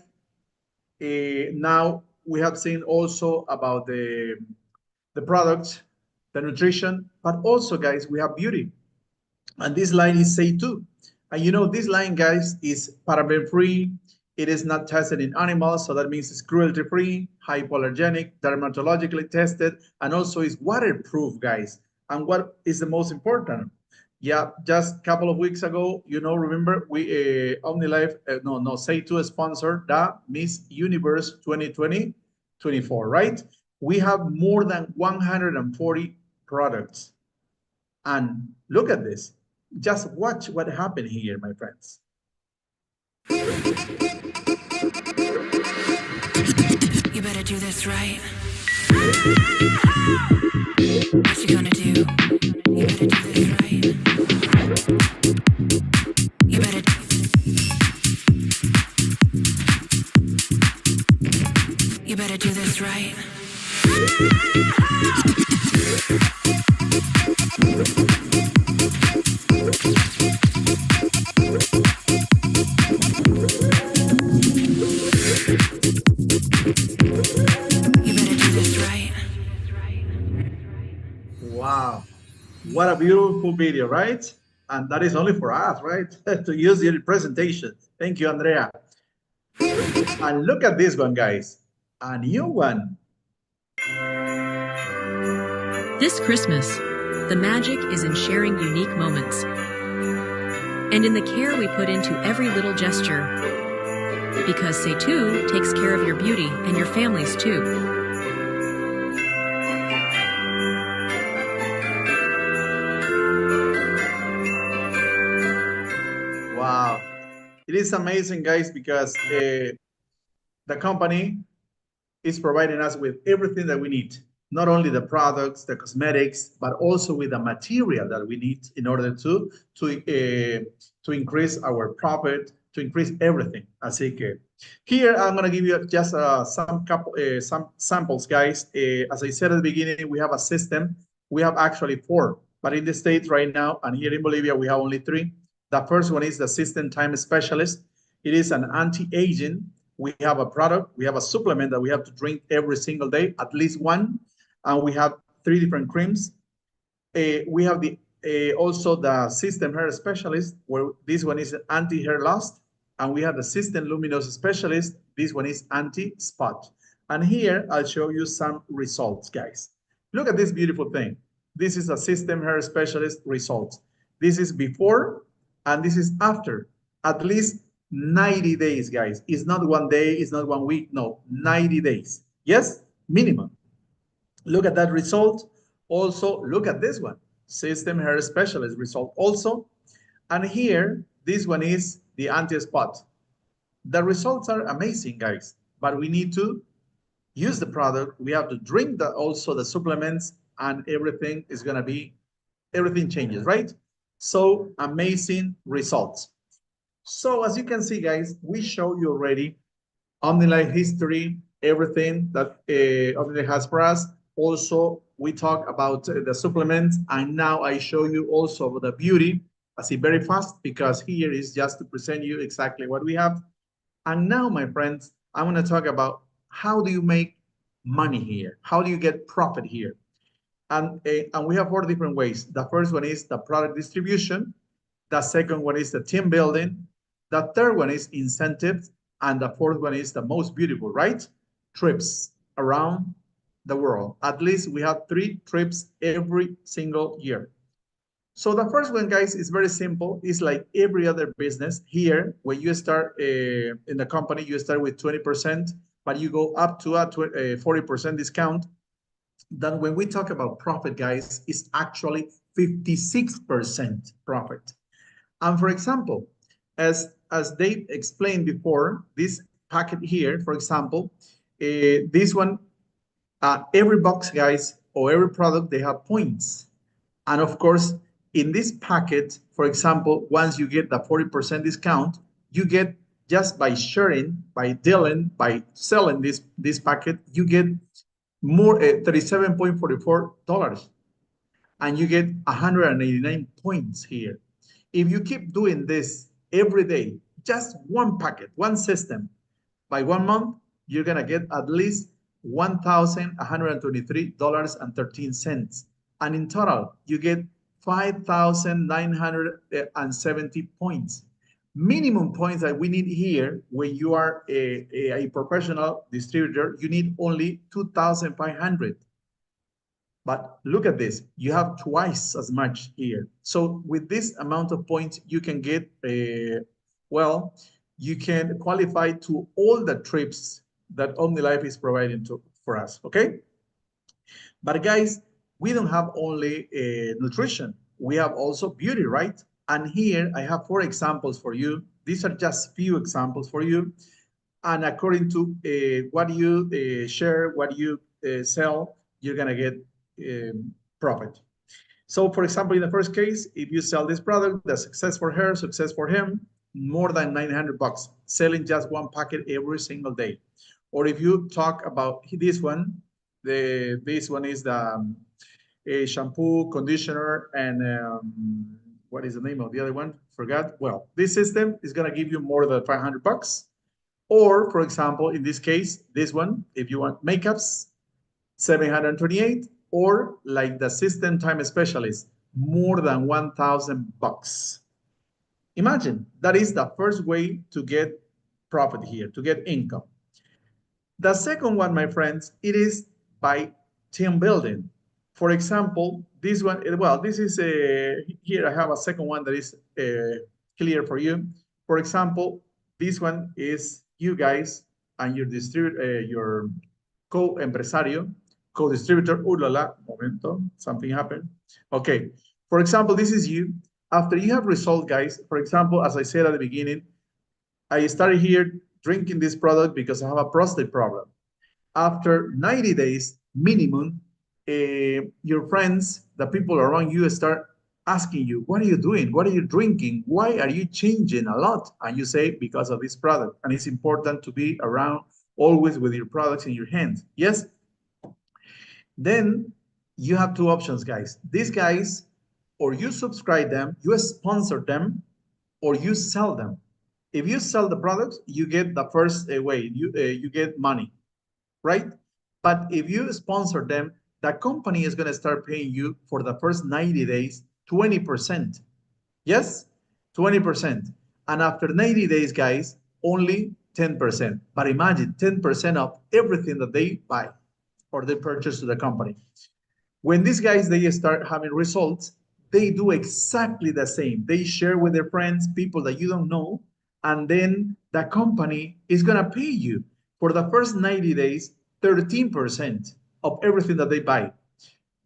Now we have seen also about the products, the nutrition, but also, guys, we have beauty. And this line is Say2. And you know, this line, guys, is paraben-free. It is not tested in animals, so that means it's cruelty-free, hypoallergenic, dermatologically tested, and also is waterproof, guys. And what is the most important? Yeah, just a couple of weeks ago, you know, remember we OmniLife, Say2 sponsored the Miss Universe 2020-24, right? We have more than 140 products. And look at this. Just watch what happened here, my friends. You better do this right. What you gonna do? You better do this right. You better. You better do this right. Wow, what a beautiful video, right? And that is only for us, right? To use your presentation. Thank you, Andrea. And look at this one, guys. A new one. This Christmas, the magic is in sharing unique moments and in the care we put into every little gesture. Because Say2 takes care of your beauty and your families too. Wow, it is amazing, guys, because the company is providing us with everything that we need. Not only the products, the cosmetics, but also with the material that we need in order to increase our profit, to increase everything. Así que here I'm going to give you just some samples, guys. As I said at the beginning, we have a system. We have actually 4, but in the States right now and here in Bolivia, we have only 3. The first one is the System Time Specialist. It is an anti-aging. We have a product, we have a supplement that we have to drink every single day, at least one. And we have 3 different creams. We have also the System Hair Specialist, where this one is anti-hair loss. And we have the System Luminous Specialist. This one is anti-spot. And here I'll show you some results, guys. Look at this beautiful thing. This is a System Hair Specialist results. This is before and this is after. At least 90 days, guys. It's not 1 day, it's not 1 week, no, 90 days. Yes, minimum. Look at that result. Also, look at this one, System Hair Specialist result also. And here, this one is the anti-spot. The results are amazing, guys, but we need to use the product. We have to drink also the supplements, and everything is gonna be, everything changes, right? So amazing results. So as you can see, guys, we show you already OmniLife history, everything that OmniLife has for us. Also, we talk about the supplements, and now I show you also the beauty. I see very fast because here is just to present you exactly what we have. And now, my friends, I want to talk about how do you make money here? How do you get profit here? And we have 4 different ways. The first one is the product distribution. The second one is the team building. The third one is incentives. And the fourth one is the most beautiful, right? Trips around the world. At least we have 3 trips every single year. So the first one, guys, is very simple. It's like every other business. Here, when you start in the company, you start with 20%, but you go up to a 40% discount. Then when we talk about profit, guys, it's actually 56% profit. And for example, as they explained before, this packet here, for example, this one, every box, guys, or every product, they have points. And of course, in this packet, for example, once you get the 40% discount, you get, just by sharing, by dealing, by selling this packet, you get more $37.44. and you get 189 points here. If you keep doing this every day, just one packet, one system, by 1 month, you're gonna get at least $1,123.13. And in total, you get 5,970 points. Minimum points that we need here when you are a professional distributor, you need only 2,500. But look at this, you have twice as much here. So with this amount of points, you can get, well, you can qualify to all the trips that OmniLife is providing for us, okay? But guys, we don't have only nutrition, we have also beauty, right? And here I have 4 examples for you. These are just few examples for you. And according to what you share, what you sell, you're gonna get profit. So for example, in the first case, if you sell this product, the success for her, success for him, more than 900 bucks, selling just 1 packet every single day. Or if you talk about this one, this one is the shampoo, conditioner, and what is the name of the other one? Forgot. Well, this system is gonna give you more than 500 bucks. Or for example, in this case, this one, if you want makeups, 728, or like the System Time Specialist, more than 1,000 bucks. Imagine, that is the first way to get profit here, to get income. The second one, my friends, it is by team building. For example, this one, well, this is here I have a second one that is clear for you. For example, this one is you guys and your distributor, your co-empresario, co-distributor. Ooh la la, momento, something happened. Okay, for example, this is you. After you have resolved, guys, for example, as I said at the beginning, I started here drinking this product because I have a prostate problem. After 90 days minimum, your friends, the people around you start asking you, what are you doing? What are you drinking? Why are you changing a lot? And you say, because of this product. And it's important to be around always with your products in your hands. Yes? Then you have 2 options, guys. These guys, or you subscribe them, you sponsor them, or you sell them. If you sell the products, you get the first way, you get money, right? But if you sponsor them, the company is gonna start paying you for the first 90 days, 20%. Yes, 20. And after 90 days, guys, only 10%. But imagine 10% of everything that they buy or they purchase to the company. When these guys, they start having results, they do exactly the same. They share with their friends, people that you don't know, and then the company is gonna pay you for the first 90 days, 13% of everything that they buy.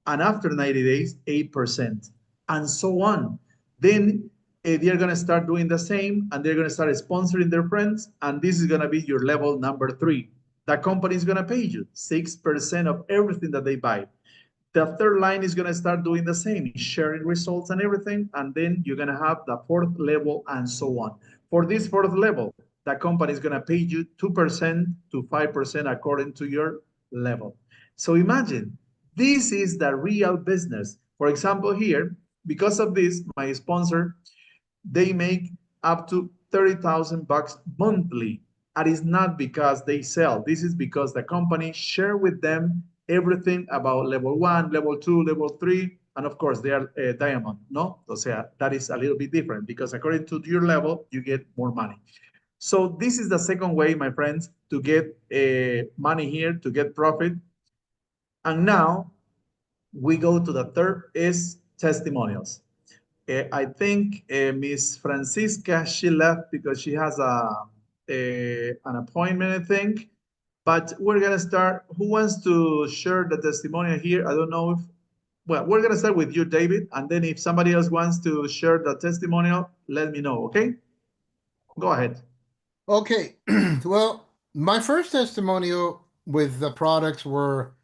And after 90 days, 8%, and so on. Then they're gonna start doing the same, and they're gonna start sponsoring their friends, and this is gonna be your level number 3. The company is gonna pay you 6% of everything that they buy. The third line is gonna start doing the same, sharing results and everything, and then you're gonna have the 4th level and so on. For this 4th level, the company is gonna pay you 2% to 5% according to your level. So imagine, this is the real business. For example, here, because of this, my sponsor, they make up to 30,000 bucks monthly. And it's not because they sell. This is because the company share with them everything about level 1, level 2, level 3, and of course they are diamond, no? O sea, that is a little bit different because according to your level, you get more money. So this is the second way, my friends, to get money here, to get profit. And now we go to the third is testimonials. I think Miss Francisca, she left because she has an appointment, I think. But we're gonna start. Who wants to share the testimonial here? I don't know if, well, we're gonna start with you, David, and then if somebody else wants to share the testimonial, let me know, okay? Go ahead. Okay, well, my first testimonial with the products were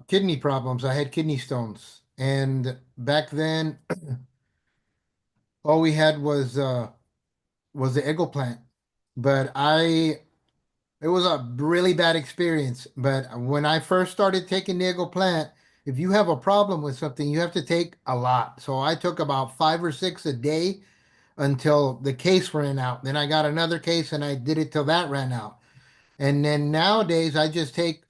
kidney problems. I had kidney stones, and back then, all we had was the Eggo plant. But it was a really bad experience. But when I first started taking the Eggo plant, if you have a problem with something, you have to take a lot. So I took about 5 or 6 a day until the case ran out. Then I got another case and I did it till that ran out. And then nowadays I just take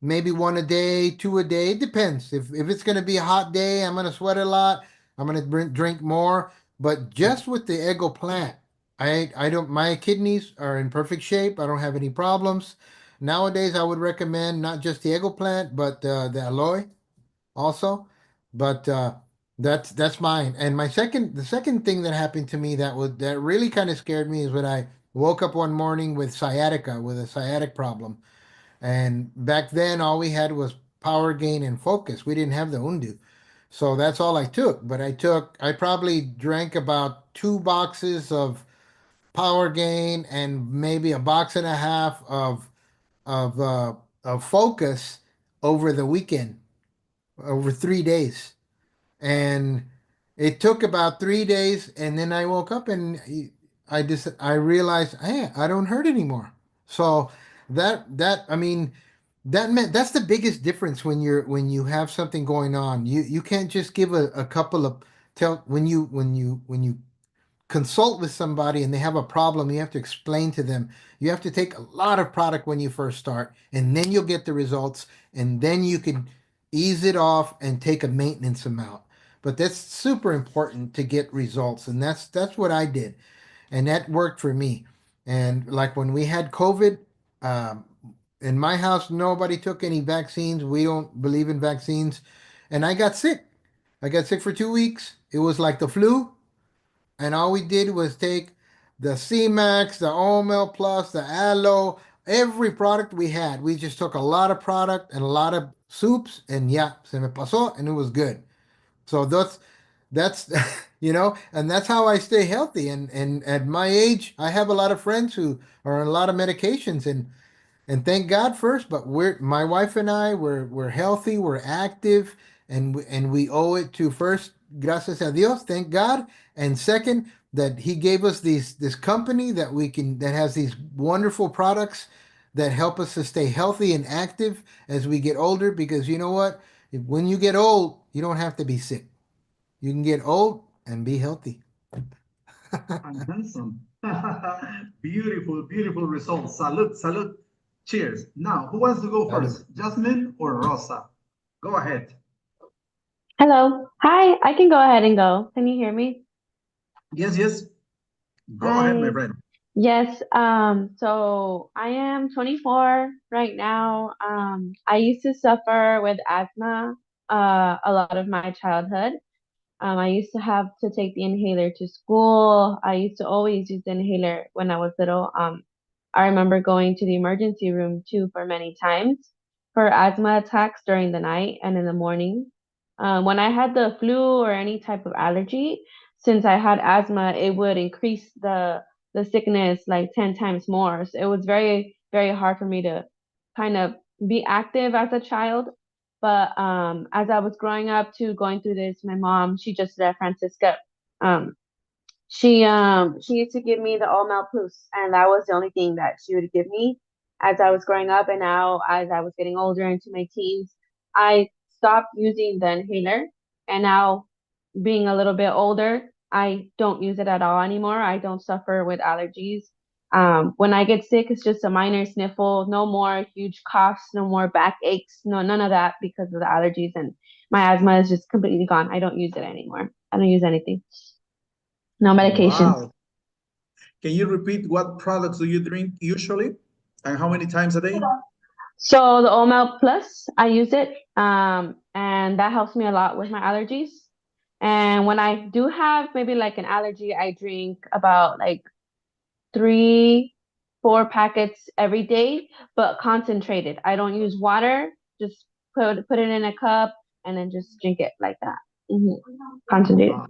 maybe 1 a day, 2 a day. It depends. If it's going to be a hot day, I'm going to sweat a lot. I'm going to drink more. But just with the Ego plant, I don't, my kidneys are in perfect shape. I don't have any problems. Nowadays, I would recommend not just the Ego plant, but the aloe also. But that's mine. And the second thing that happened to me that really kind of scared me is when I woke up one morning with sciatica, with a sciatic problem. And back then, all we had was Power Gain and Focus. We didn't have the Undu. So that's all I took. But I probably drank about 2 boxes of Power Gain and maybe a box and a half of Focus over the weekend, over 3 days. And it took about 3 days, and then I woke up and I realized, hey, I don't hurt anymore. So I mean, that meant that's the biggest difference when you have something going on. You can't just give a couple of tell when you consult with somebody and they have a problem, you have to explain to them. You have to take a lot of product when you first start, and then you'll get the results, and then you can ease it off and take a maintenance amount. But that's super important to get results, and that's what I did, and that worked for me. And like when we had COVID, um, in my house, nobody took any vaccines. We don't believe in vaccines, and I got sick. I got sick for 2 weeks. It was like the flu, and all we did was take the C-Max, the OML Plus, the Aloe, every product we had. We just took a lot of product and a lot of soups, and yeah, se me pasó, and it was good. So that's and that's how I stay healthy. And at my age, I have a lot of friends who are on a lot of medications, and thank God first, but my wife and I we're healthy, we're active, and we owe it to first, gracias a Dios, thank God, and second, that He gave us this company that has these wonderful products that help us to stay healthy and active as we get older. Because you know what, when you get old, you don't have to be sick. You can get old and be healthy. And handsome. Beautiful, beautiful results. Salud, salud. Cheers. Now, who wants to go first? Jasmine or Rosa? Go ahead. Hello. Hi, I can go ahead and go. Can you hear me? Yes, yes. Go ahead, my Hi. friend. Yes, so I am 24 right now. I used to suffer with asthma a lot of my childhood. I used to have to take the inhaler to school. I used to always use the inhaler when I was little. I remember going to the emergency room too for many times for asthma attacks during the night and in the morning. When I had the flu or any type of allergy, since I had asthma, it would increase the sickness like 10 times more. So it was very, very hard for me to kind of be active as a child. But as I was growing up too, going through this, my mom, she just left Francisca. Um, she used to give me the All Plus, and that was the only thing that she would give me as I was growing up. And now, as I was getting older into my teens, I stopped using the inhaler. And now, being a little bit older, I don't use it at all anymore. I don't suffer with allergies. When I get sick, it's just a minor sniffle, no more huge coughs, no more back aches, no, none of that because of the allergies. And my asthma is just completely gone. I don't use it anymore. I don't use anything. No medications. Wow. Can you repeat what products do you drink usually and how many times a day? So the OML Plus, I use it, and that helps me a lot with my allergies. And when I do have maybe like an allergy, I drink about like 3, 4 packets every day, but concentrated. I don't use water, just put it in a cup and then just drink it like that. Concentrated. Wow.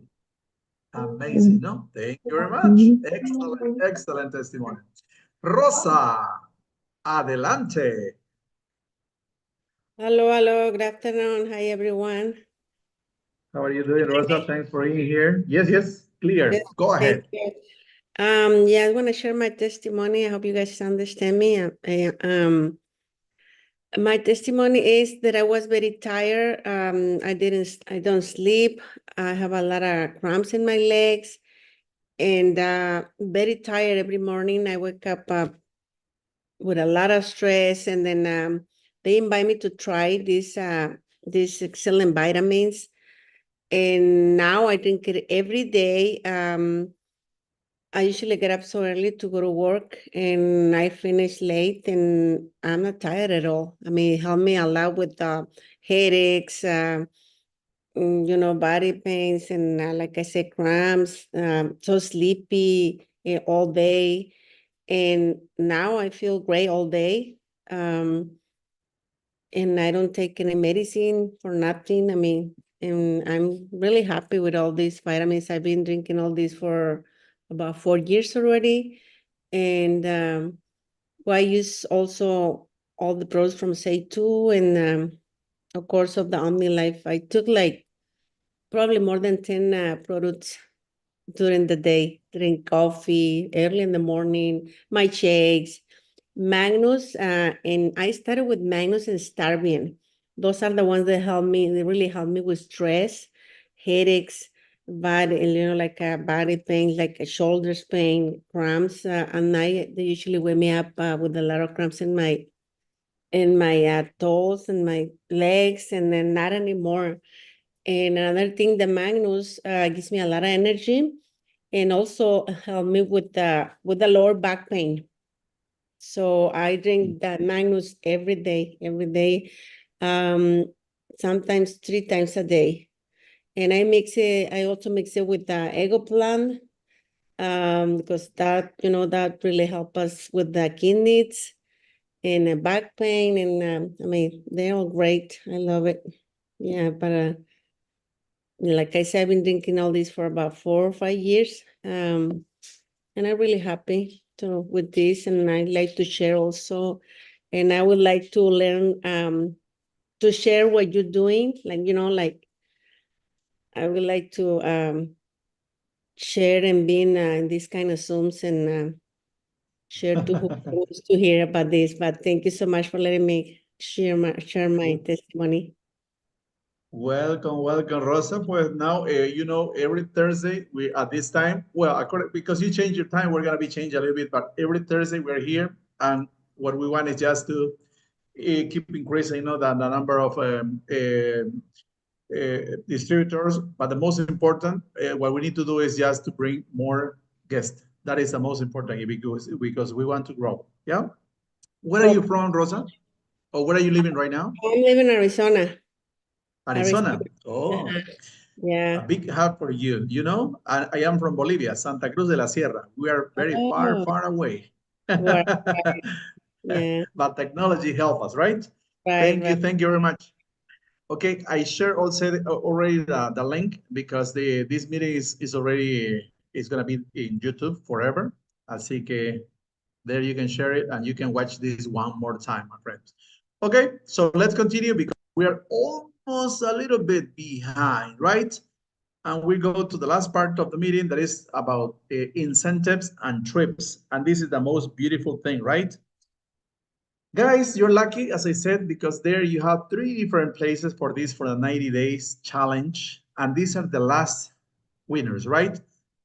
Amazing, no? Thank you very much. Excellent, excellent testimony. Rosa, adelante. Hello, hello. Good afternoon. Hi, everyone. How are you doing, Rosa? Thanks for being here. Yes, yes, clear. Yes, Go ahead. thank you. Yeah, I want to share my testimony. I hope you guys understand me. My testimony is that I was very tired. I don't sleep. I have a lot of cramps in my legs and very tired every morning. I wake up with a lot of stress, and then they invite me to try these excellent vitamins. And now I drink it every day. I usually get up so early to go to work, and I finish late, and I'm not tired at all. I mean, it helped me a lot with headaches, body pains, and like I said, cramps, so sleepy all day. And now I feel great all day. And I don't take any medicine for nothing. I mean, and I'm really happy with all these vitamins. I've been drinking all these for about 4 years already. And I use also all the products from Say2 and of course of the OmniLife. I took like probably more than 10 products during the day. Drink coffee early in the morning, my shakes, Magnus, and I started with Magnus and Starbian. Those are the ones that they really help me with stress, headaches, body, like body pain, like a shoulders pain, cramps. At night, they usually wake me up with a lot of cramps in my toes and my legs, and then not anymore. And another thing, the Magnus gives me a lot of energy, and also help me with the lower back pain. So I drink that Magnus every day, sometimes 3 times a day. And I also mix it with the Egoplan, because that really helps us with the kidneys and the back pain. And I mean, they're all great. I love it. Yeah, but like I said, I've been drinking all these for about 4 or 5 years. And I'm really happy with this, and I like to share also. And I would like to learn to share what you're doing. Like I would like to share and be in these kind of Zooms and share to who wants to hear about this. But thank you so much for letting me share my testimony. Welcome, Rosa. Pues now, every Thursday we at this time. Well, because you changed your time, we're gonna be changed a little bit. But every Thursday we're here, and what we want is just to keep increasing, the number of distributors. But the most important, what we need to do is just to bring more guests. That is the most important because we want to grow. Yeah. Where are you from, Rosa? Or where are you living right now? I live in Arizona. Arizona. Oh, yeah. A big hug for you. I am from Bolivia, Santa Cruz de la Sierra. We are very far away. Yeah. But technology helps us, right? Thank you very much. Okay, I share also already the link because this meeting is already going to be in YouTube forever. Así que there you can share it and you can watch this one more time, my friends. Okay, so let's continue because we are almost a little bit behind, right? And we go to the last part of the meeting that is about incentives and trips. And this is the most beautiful thing, right? Guys, you're lucky, as I said, because there you have 3 different places for the 90 days challenge. And these are the last winners, right?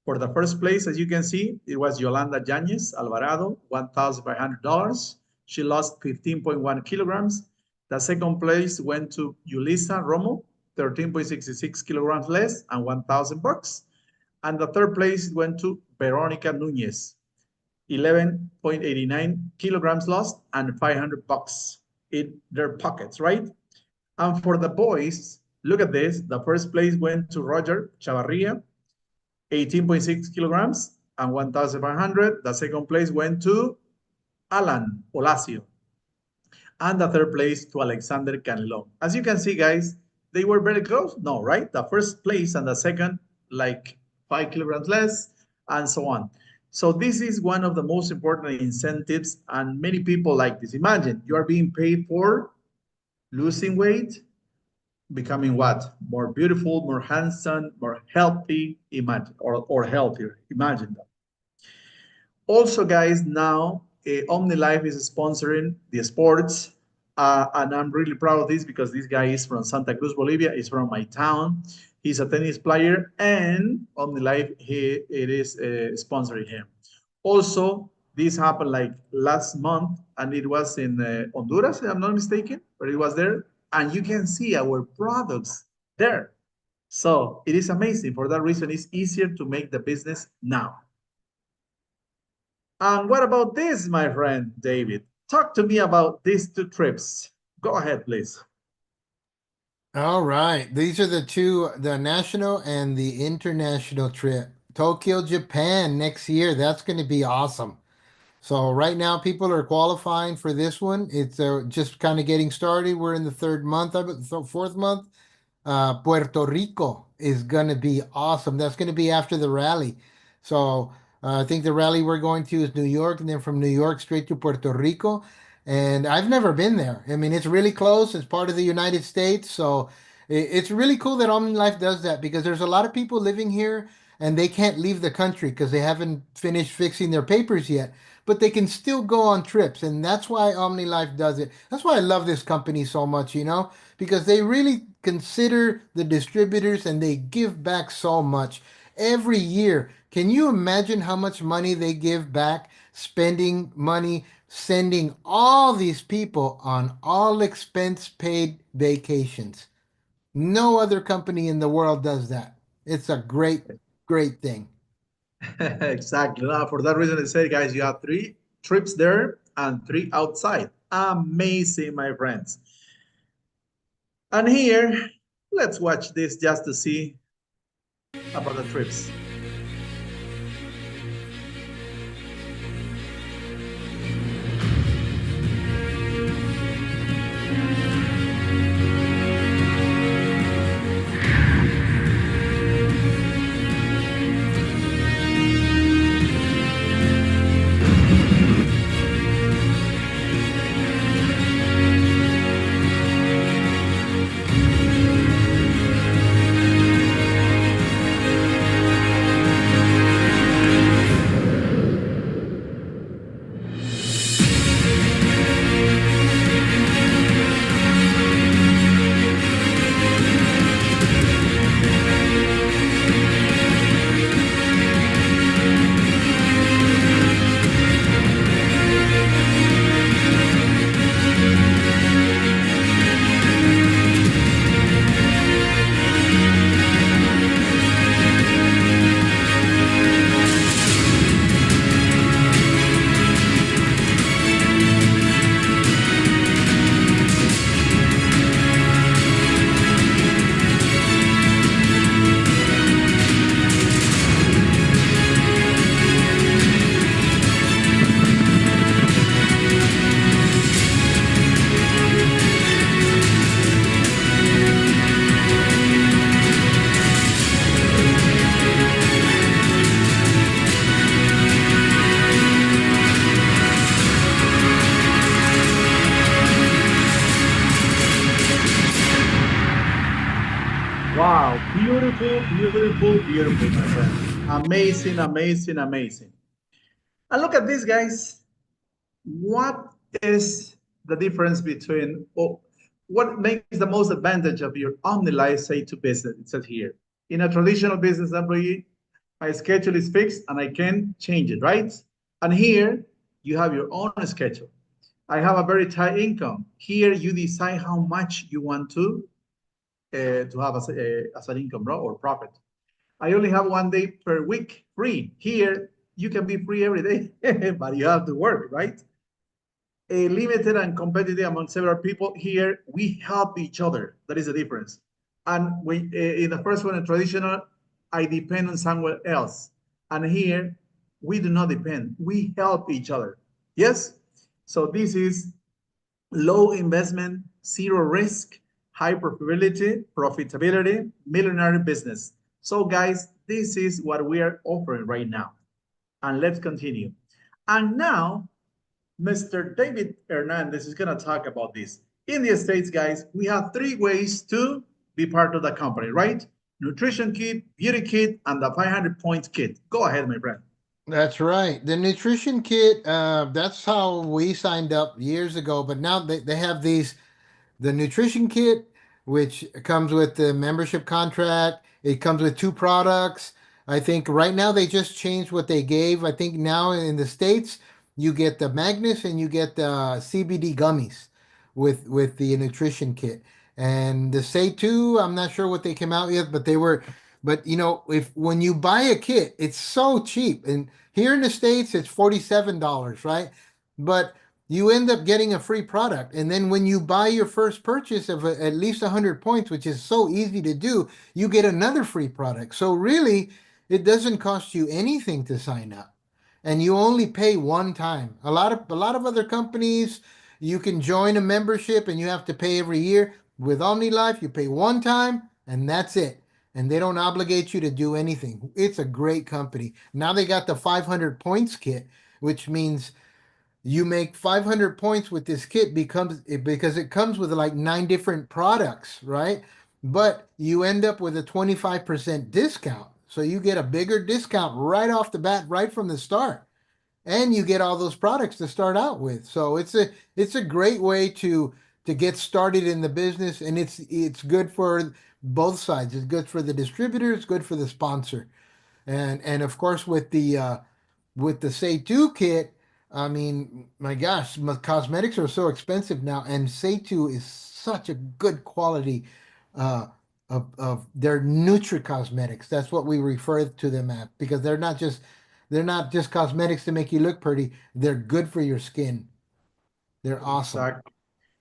For the first place, as you can see, it was Yolanda Yañez Alvarado, $1,500. She lost 15.1 kilograms. The second place went to Yulisa Romo, 13.66 kilograms less and $1,000. And the third place went to Veronica Nunez, 11.89 kilograms lost and $500 in their pockets, right? And for the boys, look at this. The first place went to Roger Chavarria, 18.6 kilograms and 1,500. The second place went to Alan Palacio. And the third place to Alexander Canelon. As you can see, guys, they were very close. No, right? The first place and the second, like 5 kilograms less, and so on. So this is one of the most important incentives, and many people like this. Imagine you are being paid for losing weight, becoming what? More beautiful, more handsome, more healthy, imagine, or healthier. Imagine that. Also, guys, now OmniLife is sponsoring the sports And I'm really proud of this because this guy is from Santa Cruz, Bolivia. He's from my town. He's a tennis player, and OmniLife, it is sponsoring him. Also, this happened like last month, and it was in Honduras, if I'm not mistaken, but it was there. And you can see our products there. So it is amazing. For that reason, it's easier to make the business now. And what about this, my friend David? Talk to me about these two trips. Go ahead, please. All right. These are the two, the national and the international trip. Tokyo, Japan next year. That's going to be awesome. So right now people are qualifying for this one. It's just kind of getting started. We're in the third month of it, so fourth month. Puerto Rico is going to be awesome. That's going to be after the rally. So I think the rally we're going to is New York, and then from New York straight to Puerto Rico. And I've never been there. I mean, it's really close. It's part of the United States. So it's really cool that OmniLife does that because there's a lot of people living here and they can't leave the country because they haven't finished fixing their papers yet, but they can still go on trips. And that's why OmniLife does it. That's why I love this company so much, you know, because they really consider the distributors and they give back so much every year. Can you imagine how much money they give back, spending money, sending all these people on all expense paid vacations? No other company in the world does that. It's a great, great thing. Exactly. Now, for that reason, I say, guys, you have 3 trips there and 3 outside. Amazing, my friends. And here, let's watch this just to see about the trips. Wow, beautiful, beautiful, beautiful, my friend. Amazing, amazing, amazing. And look at this, guys. What is the difference between, what makes the most advantage of your OmniLife Say to business? It says here, in a traditional business employee, my schedule is fixed and I can change it, right? And here you have your own schedule. I have a very tight income. Here you decide how much you want to have as an income, bro, or profit. I only have 1 day per week free. Here, you can be free every day, but you have to work, right? A limited and competitive among several people. Here, we help each other. That is the difference. And we, in the first one, in traditional, I depend on someone else. And here, we do not depend. We help each other. Yes? So this low investment, zero risk, high profitability, millionaire business. So guys, this is what we are offering right now. And let's continue. And now, Mr. David Hernandez is gonna talk about this. In the States, guys, we have 3 ways to be part of the company, right? Nutrition kit, beauty kit, and the 500 points kit. Go ahead, my friend. That's right. The nutrition kit, that's how we signed up years ago, but now they have the nutrition kit, which comes with the membership contract. It comes with two products. I think right now they just changed what they gave. I think now in the States, you get the Magnus and you get the CBD gummies with the nutrition kit. And the Say 2, I'm not sure what they came out with, but but if when you buy a kit, it's so cheap. And here in the States, it's $47, right? But you end up getting a free product. And then when you buy your first purchase of at least 100 points, which is so easy to do, you get another free product. So really, it doesn't cost you anything to sign up. And you only pay one time. A lot of other companies, you can join a membership and you have to pay every year. With OmniLife, you pay one time and that's it. And they don't obligate you to do anything. It's a great company. Now they got the 500 points kit, which means you make 500 points with this kit because it comes with like 9 different products, right? But you end up with a 25% discount. So you get a bigger discount right off the bat, right from the start. And you get all those products to start out with. So it's a great way to get started in the business, and it's good for both sides. It's good for the distributor, it's good for the sponsor. And of course with the Say 2 kit, I mean, my gosh, cosmetics are so expensive now, and Say 2 is such a good quality of their Nutri-Cosmetics. That's what we refer to them at, because they're not just cosmetics to make you look pretty. They're good for your skin. They're awesome. Exactly.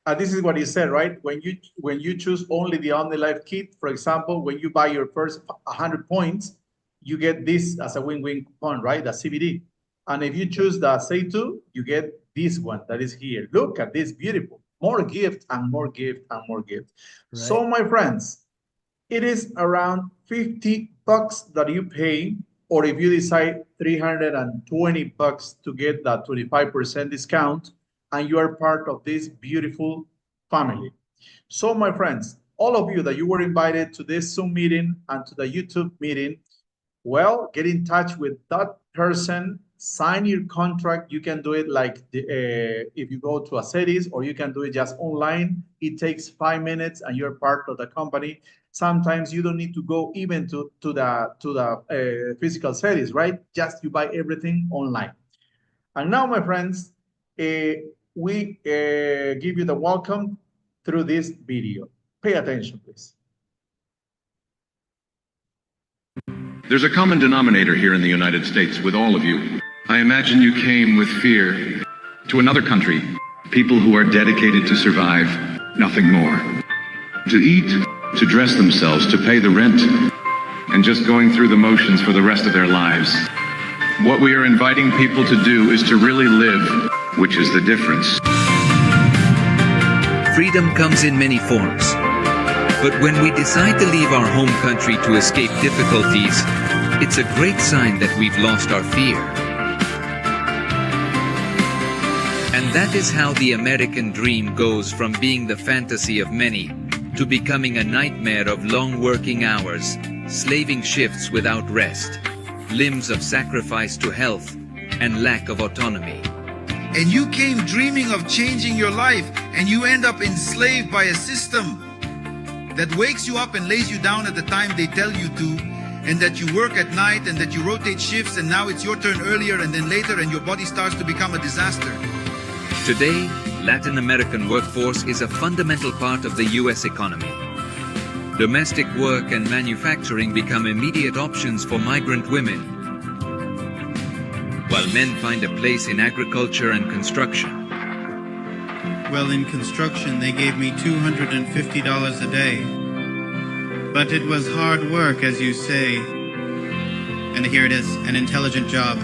And this is what you said, right? When you choose only the OmniLife kit, for example, when you buy your first 100 points, you get this as a win-win coupon, right? The CBD. And if you choose the Say 2, you get this one that is here. Look at this, beautiful. More gift and more gift and more gift. Right. So my friends, it is around $50 that you pay, or if you decide $320 to get that 25% discount, and you are part of this beautiful family. So my friends, all of you that you were invited to this Zoom meeting and to the YouTube meeting, well, get in touch with that person, sign your contract. You can do it like if you go to Aceris, or you can do it just online. It takes 5 minutes and you're part of the company. Sometimes you don't need to go even to the physical Aceris, right? Just you buy everything online. And now, my friends, we give you the welcome through this video. Pay attention, please. There's a common denominator here in the United States with all of you. I imagine you came with fear to another country. People who are dedicated to survive, nothing more. To eat, to dress themselves, to pay the rent, and just going through the motions for the rest of their lives. What we are inviting people to do is to really live, which is the difference. Freedom comes in many forms. But when we decide to leave our home country to escape difficulties, it's a great sign that we've lost our fear. And that is how the American dream goes from being the fantasy of many to becoming a nightmare of long working hours, slaving shifts without rest, limbs of sacrifice to health, and lack of autonomy. And you came dreaming of changing your life, and you end up enslaved by a system that wakes you up and lays you down at the time they tell you to, and that you work at night, and that you rotate shifts, and now it's your turn earlier and then later, and your body starts to become a disaster. Today, Latin American workforce is a fundamental part of the U.S. economy. Domestic work and manufacturing become immediate options for migrant women, while men find a place in agriculture and construction. Well, in construction, they gave me $250 a day. But it was hard work, as you say. And here it is, an intelligent job.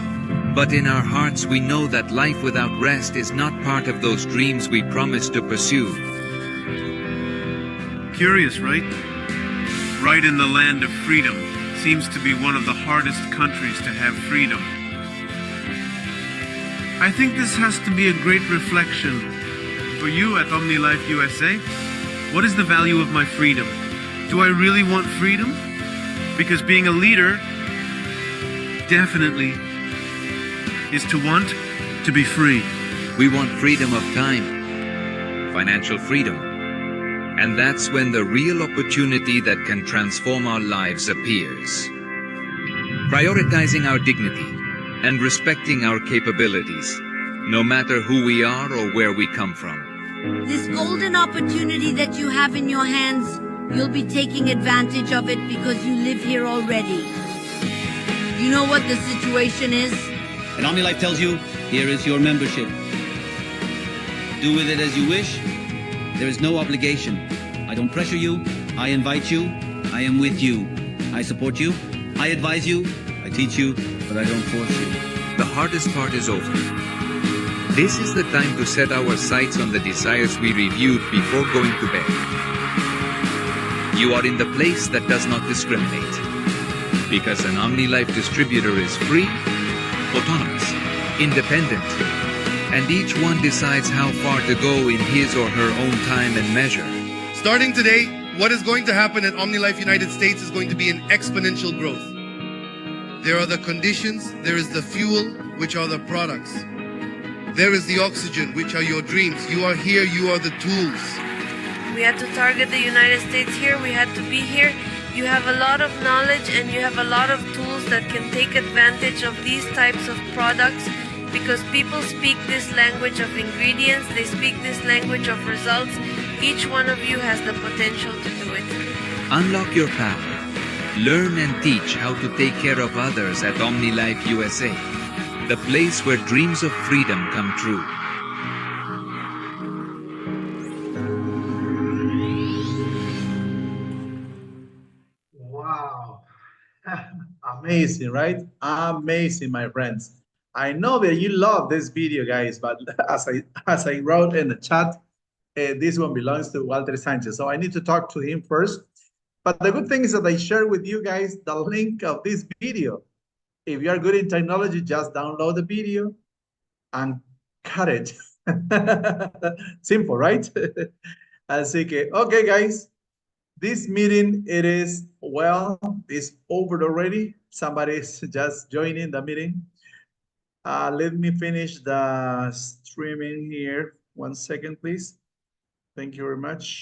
But in our hearts, we know that life without rest is not part of those dreams we promised to pursue. Curious, right? Right in the land of freedom seems to be one of the hardest countries to have freedom. I think this has to be a great reflection. For you at OmniLife USA, what is the value of my freedom? Do I really want freedom? Because being a leader definitely is to want to be free. We want freedom of time, financial freedom. And that's when the real opportunity that can transform our lives appears. Prioritizing our dignity and respecting our capabilities, no matter who we are or where we come from. This golden opportunity that you have in your hands, you'll be taking advantage of it because you live here already. You know what the situation is? And OmniLife tells you, here is your membership. Do with it as you wish. There is no obligation. I don't pressure you. I invite you. I am with you. I support you. I advise you. I teach you, but I don't force you. The hardest part is over. This is the time to set our sights on the desires we reviewed before going to bed. You are in the place that does not discriminate. Because an OmniLife distributor is free, autonomous, independent, and each one decides how far to go in his or her own time and measure. Starting today, what is going to happen at OmniLife United States is going to be an exponential growth. There are the conditions, there is the fuel, which are the products. There is the oxygen, which are your dreams. You are here, you are the tools. We had to target the United States here, we had to be here. You have a lot of knowledge and you have a lot of tools that can take advantage of these types of products because people speak this language of ingredients, they speak this language of results. Each one of you has the potential to do it. Unlock your power. Learn and teach how to take care of others at OmniLife USA, the place where dreams of freedom come true. Wow. Amazing, right? Amazing, my friends. I know that you love this video, guys, but as I wrote in the chat, this one belongs to Walter Sanchez. So I need to talk to him first. But the good thing is that I share with you guys the link of this video. If you are good in technology, just download the video and cut it. Simple, right? Así que, okay, guys, this meeting, it's over already. Somebody's just joining the meeting. Let me finish the streaming here. 1 second, please. Thank you very much.